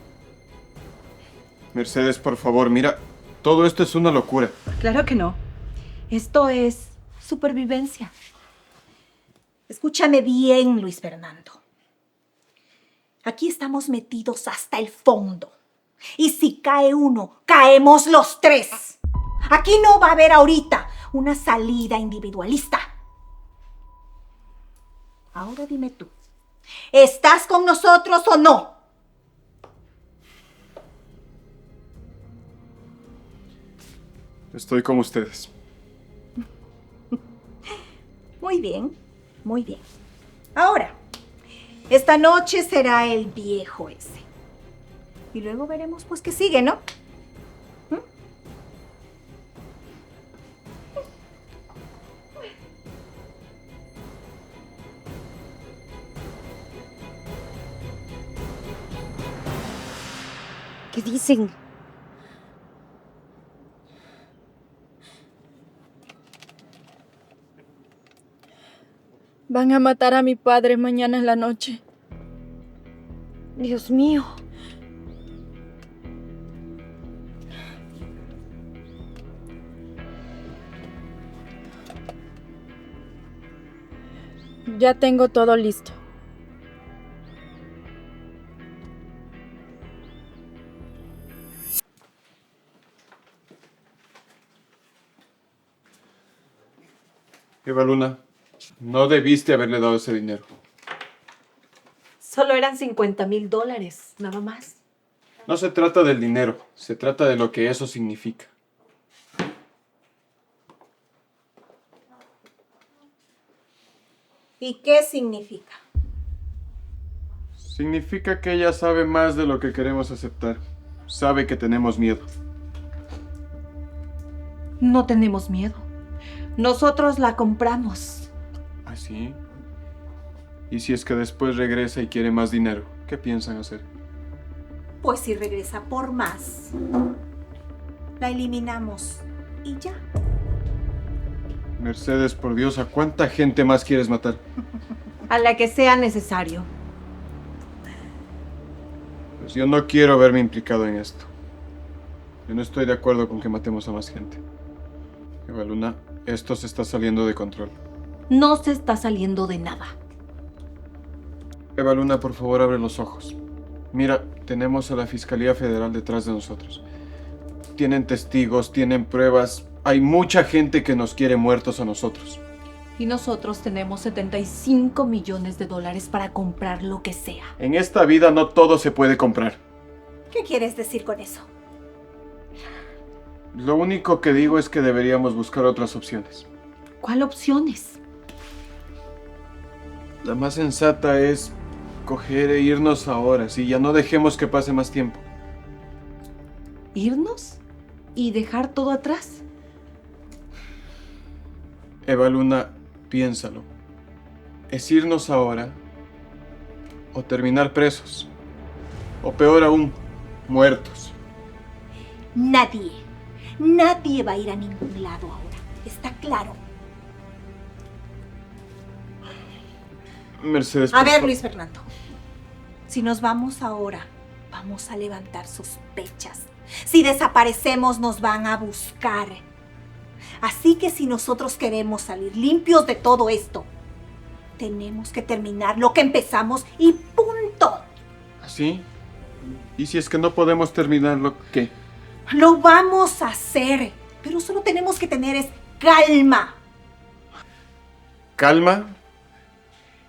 Mercedes, por favor, mira, todo esto es una locura. Claro que no. Esto es supervivencia. Escúchame bien, Luis Fernando. Aquí estamos metidos hasta el fondo. Y si cae uno, caemos los 3. Aquí no va a haber ahorita una salida individualista. Ahora dime tú, ¿estás con nosotros o no? Estoy con ustedes. Muy bien, muy bien. Ahora, esta noche será el viejo ese. Y luego veremos pues qué sigue, ¿no? ¿Qué dicen? Van a matar a mi padre mañana en la noche. Dios mío. Ya tengo todo listo. Evaluna, no debiste haberle dado ese dinero. Solo eran $50,000, nada más. No se trata del dinero, se trata de lo que eso significa. ¿Y qué significa? Significa que ella sabe más de lo que queremos aceptar. Sabe que tenemos miedo. No tenemos miedo. Nosotros la compramos. ¿Ah, sí? ¿Y si es que después regresa y quiere más dinero? ¿Qué piensan hacer? Pues si regresa por más, La eliminamos y ya. Mercedes, por Dios, ¿a cuánta gente más quieres matar? A la que sea necesario. Pues yo no quiero verme implicado en esto. Yo no estoy de acuerdo con que matemos a más gente. Eva Luna, esto se está saliendo de control. No se está saliendo de nada. Eva Luna, por favor, abre los ojos. Mira, tenemos a la Fiscalía Federal detrás de nosotros. Tienen testigos, tienen pruebas. Hay mucha gente que nos quiere muertos a nosotros. Y nosotros tenemos 75 millones de dólares para comprar lo que sea. En esta vida no todo se puede comprar. ¿Qué quieres decir con eso? Lo único que digo es que deberíamos buscar otras opciones. ¿Cuál opciones? La más sensata es coger e irnos ahora, sí, ya no dejemos que pase más tiempo. ¿Irnos? ¿Y dejar todo atrás? Eva Luna, piénsalo. ¿Es irnos ahora o terminar presos? O peor aún, muertos. Nadie va a ir a ningún lado ahora. ¿Está claro? Mercedes, A por ver, favor. Luis Fernando. Si nos vamos ahora, vamos a levantar sospechas. Si desaparecemos, nos van a buscar. Así que si nosotros queremos salir limpios de todo esto, tenemos que terminar lo que empezamos y punto. ¿Así? ¿Y si es que no podemos terminarlo, qué? Lo vamos a hacer, pero solo tenemos que tener calma. ¿Calma?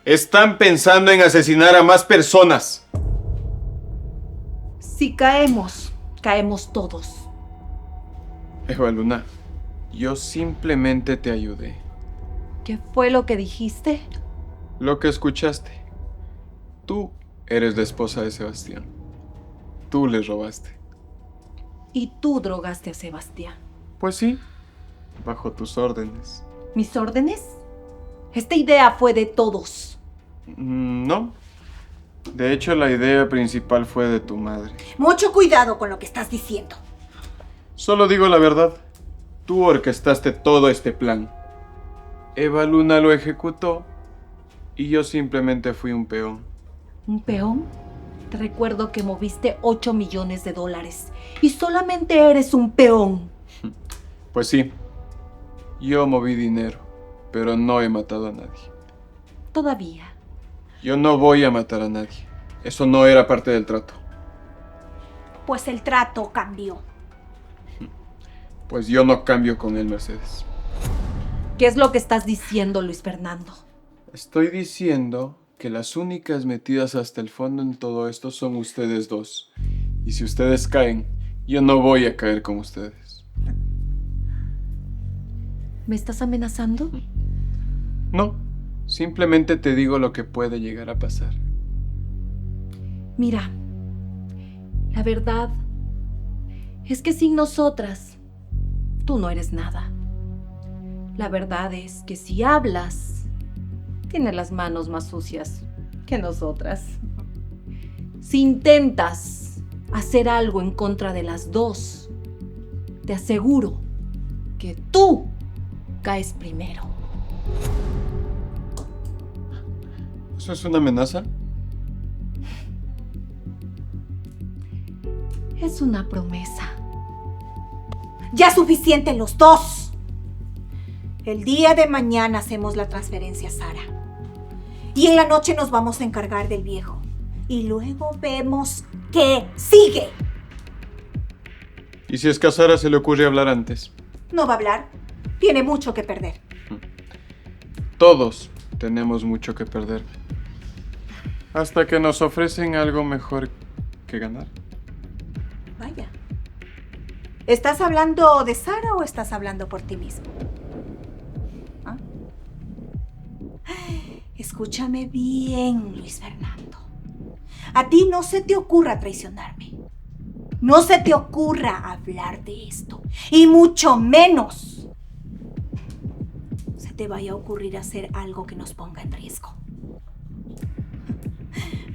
Están pensando en asesinar a más personas. Si caemos, caemos todos. Eva Luna, yo simplemente te ayudé. ¿Qué fue lo que dijiste? Lo que escuchaste. Tú eres la esposa de Sebastián. Tú le robaste. Y tú drogaste a Sebastián. Pues sí, bajo tus órdenes. ¿Mis órdenes? Esta idea fue de todos. No. De hecho, la idea principal fue de tu madre. Mucho cuidado con lo que estás diciendo. Solo digo la verdad. Tú orquestaste todo este plan. Eva Luna lo ejecutó y yo simplemente fui un peón. ¿Un peón? Te recuerdo que moviste 8 millones de dólares y solamente eres un peón. Pues sí, yo moví dinero, pero no he matado a nadie. Todavía. Yo no voy a matar a nadie. Eso no era parte del trato. Pues el trato cambió. Pues yo no cambio con él, Mercedes. ¿Qué es lo que estás diciendo, Luis Fernando? Estoy diciendo que las únicas metidas hasta el fondo en todo esto son ustedes dos. Y si ustedes caen, yo no voy a caer con ustedes. ¿Me estás amenazando? No, simplemente te digo lo que puede llegar a pasar. Mira, la verdad es que sin nosotras, tú no eres nada. La verdad es que si hablas, tienes las manos más sucias que nosotras. Si intentas hacer algo en contra de las dos, te aseguro que tú caes primero. ¿Eso es una amenaza? Es una promesa. Ya suficiente los dos. El día de mañana hacemos la transferencia a Sara. Y en la noche nos vamos a encargar del viejo. Y luego vemos qué sigue. ¿Y si es que a Sara se le ocurre hablar antes? No va a hablar. Tiene mucho que perder. Todos tenemos mucho que perder. Hasta que nos ofrecen algo mejor que ganar. Vaya. ¿Estás hablando de Sara o estás hablando por ti mismo? ¿Ah? Escúchame bien, Luis Fernando. A ti no se te ocurra traicionarme. No se te ocurra hablar de esto. Y mucho menos se te vaya a ocurrir hacer algo que nos ponga en riesgo.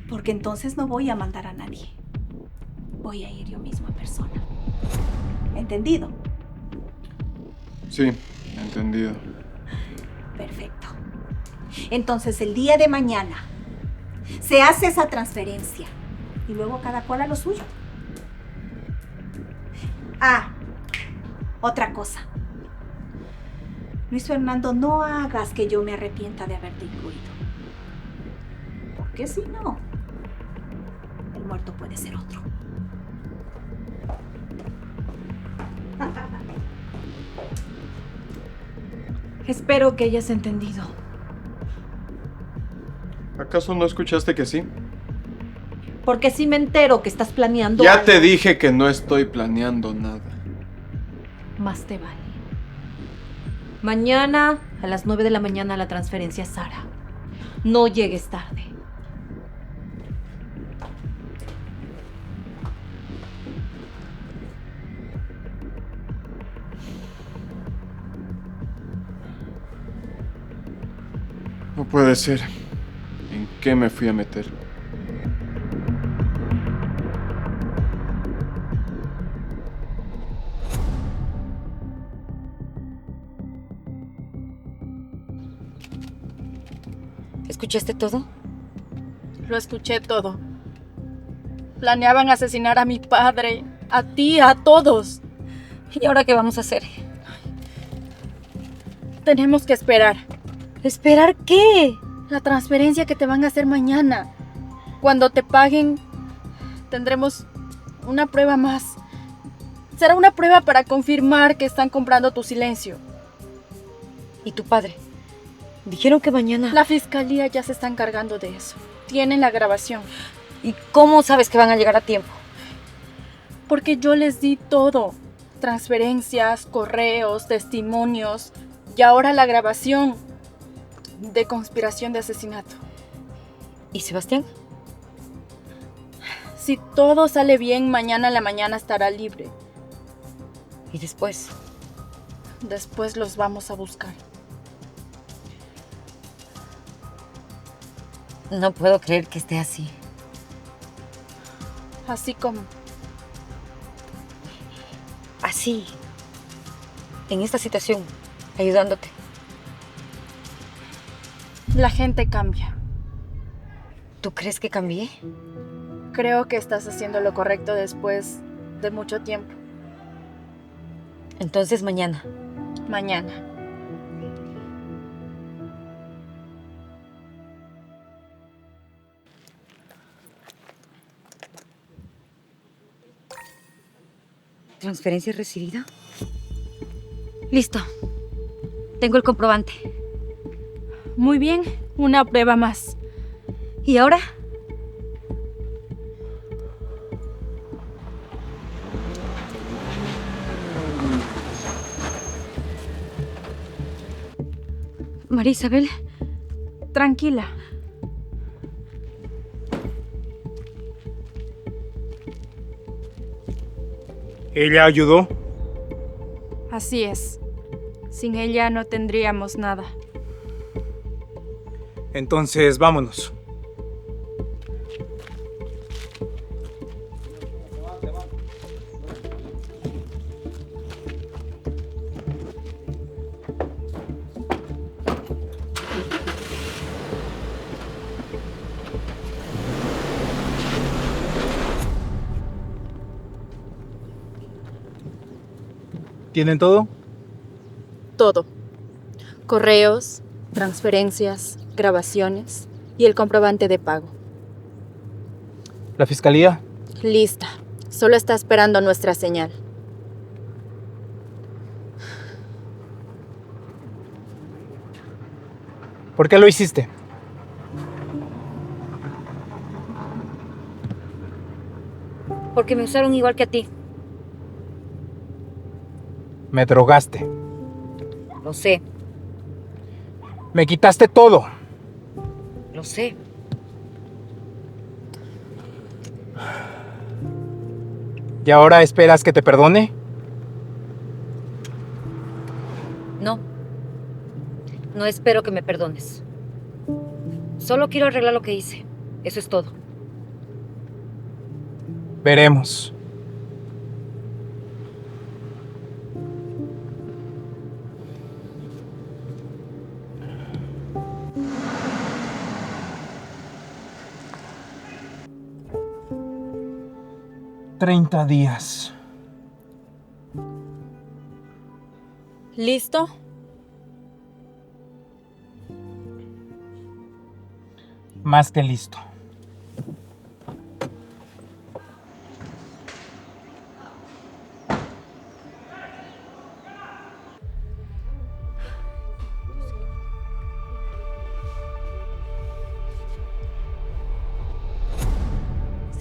Porque entonces no voy a mandar a nadie. Voy a ir yo mismo en persona. ¿Entendido? Sí, entendido. Perfecto. Entonces, el día de mañana se hace esa transferencia y luego cada cual a lo suyo. Ah, otra cosa. Luis Fernando, no hagas que yo me arrepienta de haberte incluido. Porque si no, el muerto puede ser otro. Espero que hayas entendido. ¿Acaso no escuchaste que sí? Porque si me entero que estás planeando Ya algo, te dije que no estoy planeando nada. más te vale. Mañana a las 9 de la mañana la transferencia a Sara. No llegues tarde. No puede ser. ¿En qué me fui a meter? ¿Escuchaste todo? Lo escuché todo. Planeaban asesinar a mi padre, a ti, a todos. ¿Y ahora qué vamos a hacer? Tenemos que esperar. ¿Esperar qué? La transferencia que te van a hacer mañana. Cuando te paguen, tendremos una prueba más. Será una prueba para confirmar que están comprando tu silencio. ¿Y tu padre? Dijeron que mañana... La fiscalía ya se está encargando de eso. Tienen la grabación. ¿Y cómo sabes que van a llegar a tiempo? Porque yo les di todo. Transferencias, correos, testimonios y ahora la grabación de conspiración de asesinato. ¿Y Sebastián? Si todo sale bien, mañana en la mañana estará libre. ¿Y después? Después los vamos a buscar. No puedo creer que esté así. Así como... Así. En esta situación, ayudándote. La gente cambia. ¿Tú crees que cambié? Creo que estás haciendo lo correcto después de mucho tiempo. Entonces mañana. Mañana. ¿Transferencia recibida? Listo. Tengo el comprobante. Muy bien, una prueba más. ¿Y ahora? María Isabel. Tranquila. ¿Ella ayudó? Así es. Sin ella no tendríamos nada. Entonces, vámonos. ¿Tienen todo? Todo. Correos, transferencias, grabaciones y el comprobante de pago. ¿La fiscalía? Lista. Solo está esperando nuestra señal. ¿Por qué lo hiciste? Porque me usaron igual que a ti. Me drogaste. Lo sé, Me quitaste todo. lo sé. ¿Y ahora esperas que te perdone? No. No espero que me perdones. Solo quiero arreglar lo que hice. Eso es todo. Veremos. 30 días. ¿Listo? Más que listo.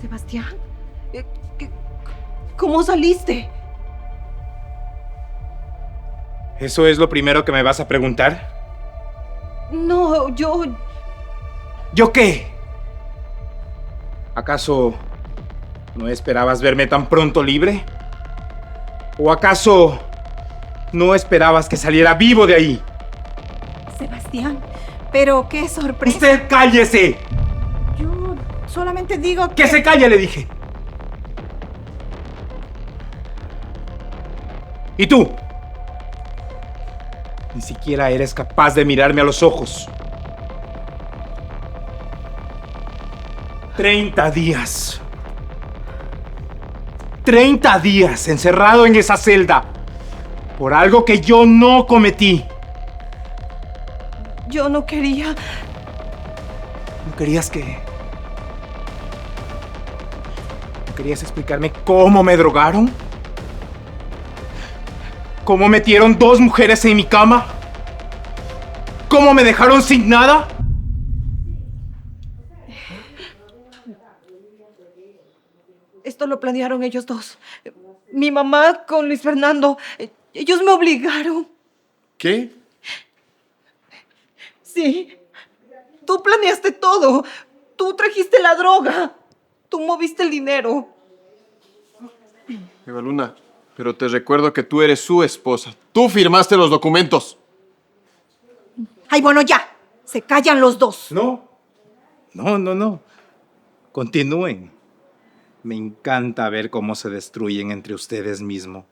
Sebastián, ¿cómo saliste? ¿Eso es lo primero que me vas a preguntar? No, ¿Yo qué? ¿Acaso no esperabas verme tan pronto libre? ¿O acaso no esperabas que saliera vivo de ahí? Sebastián, pero qué sorpresa. ¡Usted cállese! Yo solamente digo ¡Que se calle, le dije! ¿Y tú? Ni siquiera eres capaz de mirarme a los ojos. 30 días. 30 días encerrado en esa celda por algo que yo no cometí. yo no quería. ¿No querías qué? ¿No querías explicarme cómo me drogaron? ¿Cómo metieron 2 mujeres en mi cama? ¿Cómo me dejaron sin nada? Esto lo planearon ellos dos. Mi mamá con Luis Fernando. Ellos me obligaron. ¿Qué? Sí. Tú planeaste todo. Tú trajiste la droga. Tú moviste el dinero. Eva Luna, pero te recuerdo que tú eres su esposa. Tú firmaste los documentos. Ay, bueno, ya. Se callan los dos. No. No. Continúen. Me encanta ver cómo se destruyen entre ustedes mismos.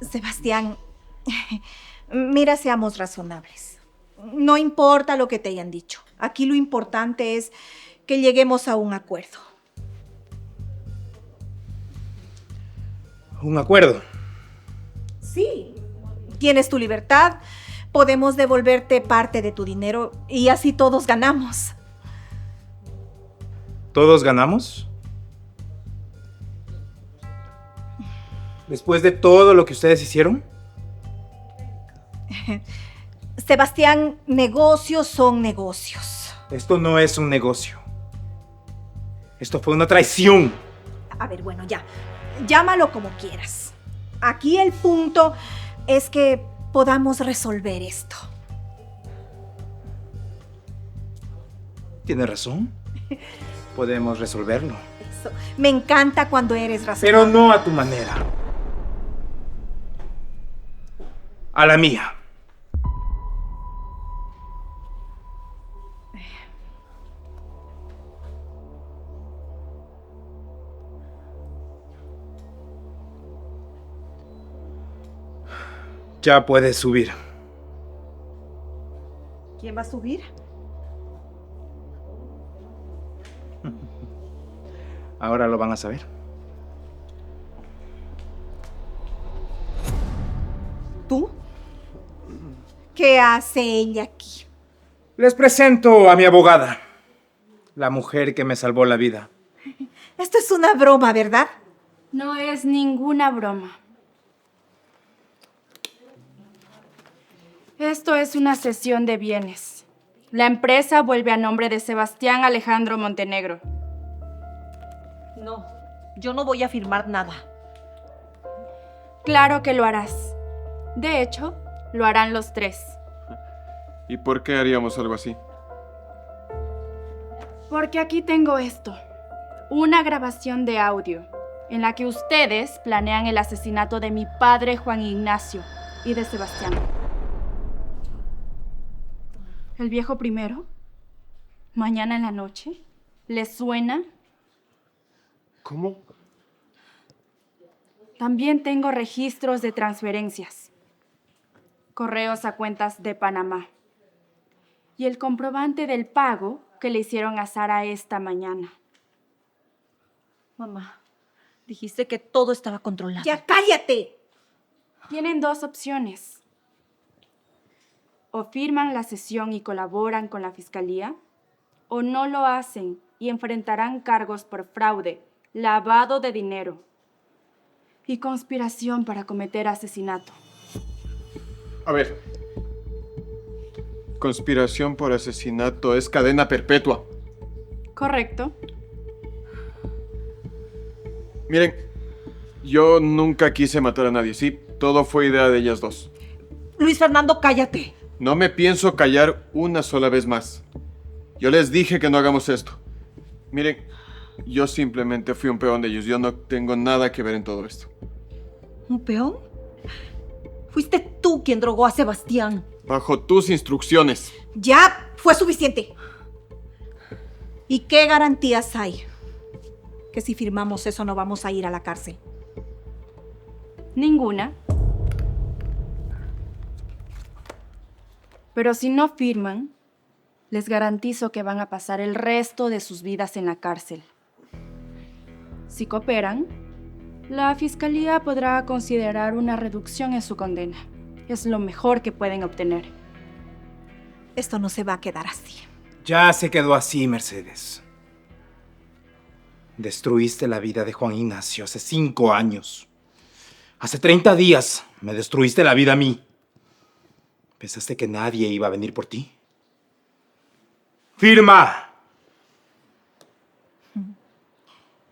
Sebastián, mira, seamos razonables. No importa lo que te hayan dicho. Aquí lo importante es que lleguemos a un acuerdo. ¿Un acuerdo? Sí. Tienes tu libertad, podemos devolverte parte de tu dinero y así todos ganamos. ¿Todos ganamos? ¿Después de todo lo que ustedes hicieron? Sebastián, negocios son negocios. Esto no es un negocio. Esto fue una traición. A ver, bueno, ya. Llámalo como quieras. Aquí el punto es que podamos resolver esto. ¿Tiene razón? Podemos resolverlo. Eso. Me encanta cuando eres razonable. Pero no a tu manera. A la mía. Ya puedes subir. ¿Quién va a subir? Ahora lo van a saber. ¿Tú? ¿Qué hace ella aquí? Les presento a mi abogada, la mujer que me salvó la vida. Esto es una broma, ¿verdad? No es ninguna broma. Esto es una cesión de bienes. La empresa vuelve a nombre de Sebastián Alejandro Montenegro. No, yo no voy a firmar nada. Claro que lo harás. De hecho, lo harán los 3. ¿Y por qué haríamos algo así? Porque aquí tengo esto. Una grabación de audio en la que ustedes planean el asesinato de mi padre Juan Ignacio y de Sebastián. ¿El viejo primero? ¿Mañana en la noche? ¿Les suena? ¿Cómo? También tengo registros de transferencias, correos a cuentas de Panamá y el comprobante del pago que le hicieron a Sara esta mañana. Mamá, dijiste que todo estaba controlado. ¡Ya cállate! Tienen dos opciones. O firman la cesión y colaboran con la fiscalía, o no lo hacen y enfrentarán cargos por fraude, lavado de dinero y conspiración para cometer asesinato. A ver. Conspiración por asesinato es cadena perpetua. Correcto. Miren, yo nunca quise matar a nadie, sí. Todo fue idea de ellas dos. Luis Fernando, cállate. No me pienso callar una sola vez más. Yo les dije que no hagamos esto. Miren, yo simplemente fui un peón de ellos. Yo no tengo nada que ver en todo esto. ¿Un peón? Fuiste tú quien drogó a Sebastián. Bajo tus instrucciones. Ya fue suficiente. ¿Y qué garantías hay? Que si firmamos eso no vamos a ir a la cárcel. Ninguna. Pero si no firman, les garantizo que van a pasar el resto de sus vidas en la cárcel. Si cooperan, la fiscalía podrá considerar una reducción en su condena. Es lo mejor que pueden obtener. Esto no se va a quedar así. Ya se quedó así, Mercedes. Destruiste la vida de Juan Ignacio hace 5 años. Hace 30 días me destruiste la vida a mí. ¿Pensaste que nadie iba a venir por ti? ¡Firma!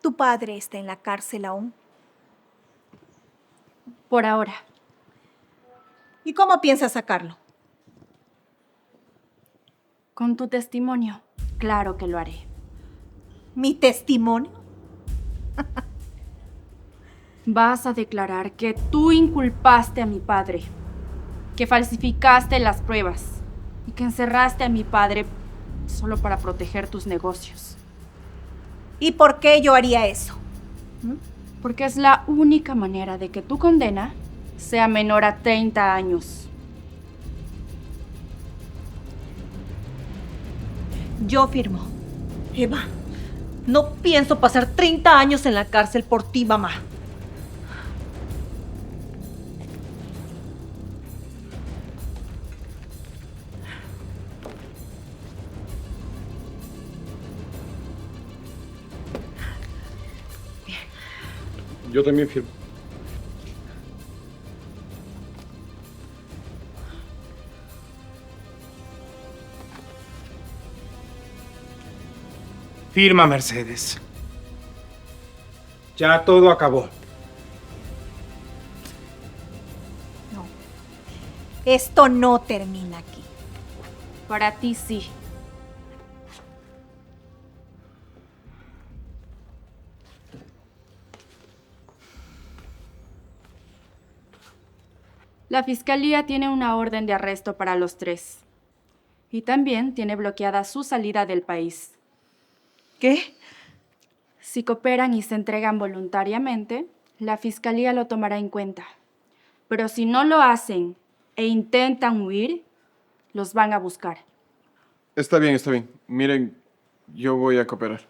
¿Tu padre está en la cárcel aún? Por ahora. ¿Y cómo piensas sacarlo? Con tu testimonio, claro que lo haré. ¿Mi testimonio? Vas a declarar que tú inculpaste a mi padre, que falsificaste las pruebas y que encerraste a mi padre solo para proteger tus negocios. ¿Y por qué yo haría eso? Porque es la única manera de que tu condena sea menor a 30 años. Yo firmo. Eva, no pienso pasar 30 años en la cárcel por ti, mamá. Yo también firmo. Firma, Mercedes. Ya todo acabó. No. Esto no termina aquí. Para ti sí. La fiscalía tiene una orden de arresto para los 3. Y también tiene bloqueada su salida del país. ¿Qué? Si cooperan y se entregan voluntariamente, la fiscalía lo tomará en cuenta. Pero si no lo hacen e intentan huir, los van a buscar. Está bien, está bien. Miren, yo voy a cooperar.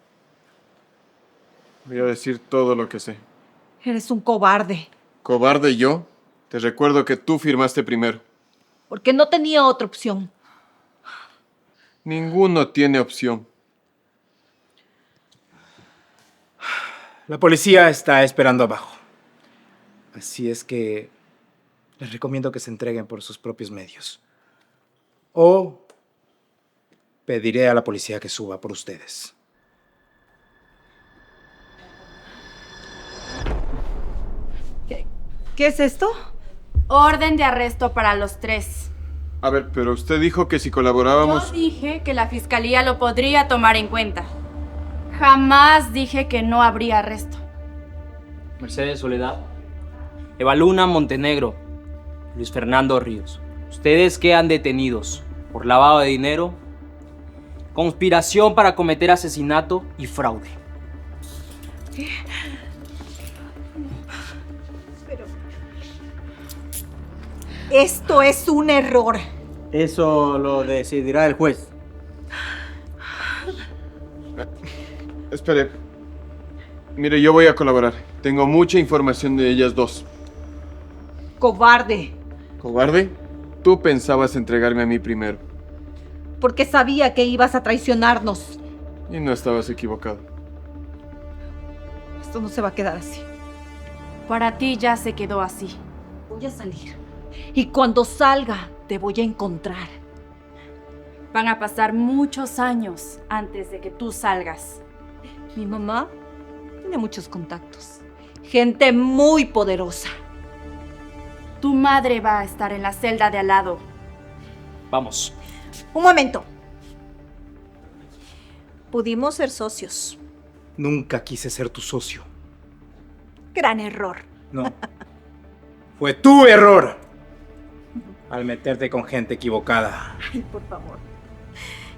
Voy a decir todo lo que sé. Eres un cobarde. ¿Cobarde yo? Te recuerdo que tú firmaste primero. Porque no tenía otra opción. Ninguno tiene opción. La policía está esperando abajo. Así es que les recomiendo que se entreguen por sus propios medios. O pediré a la policía que suba por ustedes. ¿Qué es esto? Orden de arresto para los 3. A ver, pero usted dijo que si colaborábamos... Yo dije que la fiscalía lo podría tomar en cuenta. Jamás dije que no habría arresto. Mercedes Soledad, Eva Luna Montenegro, Luis Fernando Ríos. Ustedes quedan detenidos por lavado de dinero, conspiración para cometer asesinato y fraude. ¿Qué? Pero... esto es un error. Eso lo decidirá el juez. Espere. Mire, yo voy a colaborar. Tengo mucha información de ellas dos. Cobarde, ¿Cobarde? Tú pensabas entregarme a mí primero. porque sabía que ibas a traicionarnos. Y no estabas equivocado. Esto no se va a quedar así. Para ti ya se quedó así. Voy a salir. Y cuando salga, te voy a encontrar. Van a pasar muchos años antes de que tú salgas. Mi mamá tiene muchos contactos. Gente muy poderosa. Tu madre va a estar en la celda de al lado. Vamos. Un momento. Pudimos ser socios. Nunca quise ser tu socio. Gran error. No. Fue tu error al meterte con gente equivocada. Ay, por favor.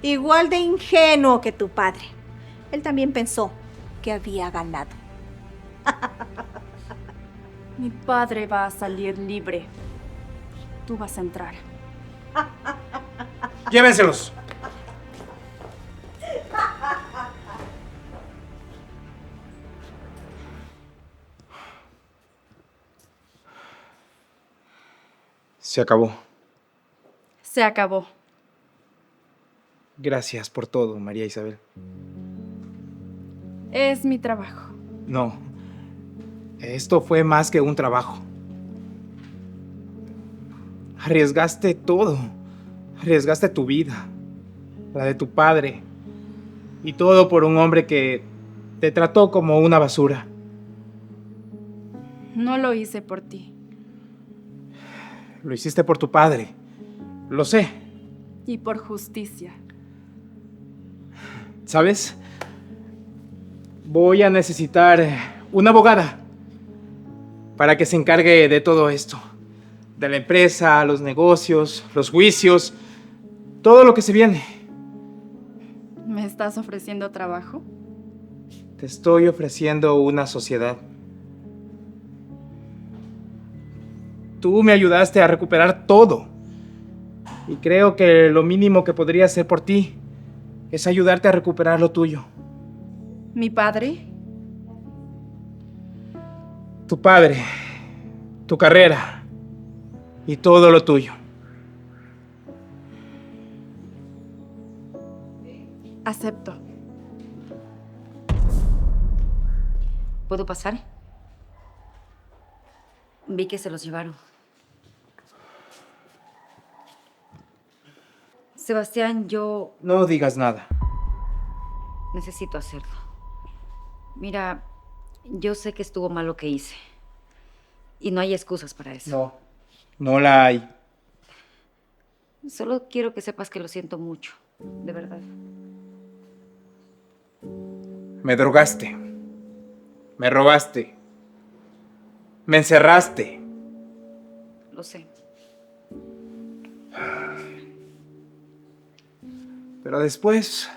Igual de ingenuo que tu padre. Él también pensó que había ganado. Mi padre va a salir libre. Tú vas a entrar. Llévenselos. Se acabó. Se acabó. Gracias por todo, María Isabel. Es mi trabajo. No. Esto fue más que un trabajo. Arriesgaste todo. Arriesgaste tu vida, la de tu padre, y todo por un hombre que te trató como una basura. No lo hice por ti. Lo hiciste por tu padre. Lo sé. Y por justicia. ¿Sabes? Voy a necesitar una abogada para que se encargue de todo esto. De la empresa, los negocios, los juicios, todo lo que se viene. ¿Me estás ofreciendo trabajo? Te estoy ofreciendo una sociedad. Tú me ayudaste a recuperar todo. Y creo que lo mínimo que podría hacer por ti es ayudarte a recuperar lo tuyo. ¿Mi padre? Tu padre, tu carrera y todo lo tuyo. Acepto. ¿Puedo pasar? Vi que se los llevaron. Sebastián, yo No digas nada. necesito hacerlo. Mira, yo sé que estuvo mal lo que hice. Y no hay excusas para eso. No la hay. Solo quiero que sepas que lo siento mucho. De verdad. Me drogaste. Me robaste. Me encerraste. Lo sé. Pero después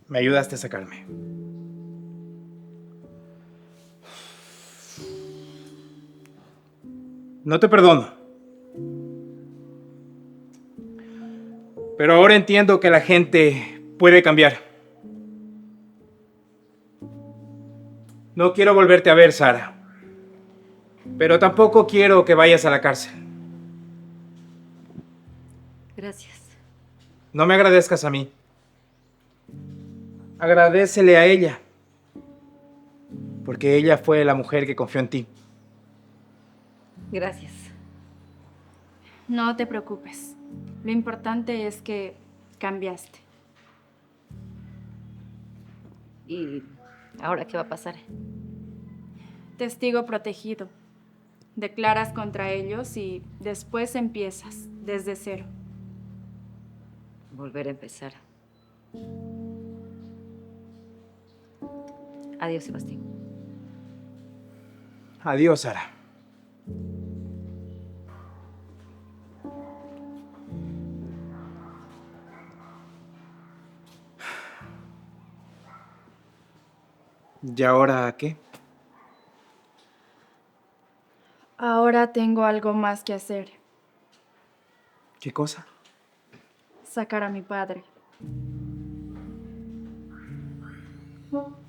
me ayudaste a sacarme. No te perdono. Pero ahora entiendo que la gente puede cambiar. No quiero volverte a ver, Sara. Pero tampoco quiero que vayas a la cárcel. Gracias. No me agradezcas a mí. Agradécele a ella. Porque ella fue la mujer que confió en ti. Gracias. No te preocupes. Lo importante es que cambiaste. ¿Y ahora qué va a pasar? Testigo protegido. Declaras contra ellos y después empiezas desde cero. Volver a empezar. Adiós, Sebastián. Adiós, Sara. ¿Y ahora qué? Ahora tengo algo más que hacer. ¿Qué cosa? Sacar a mi padre. No.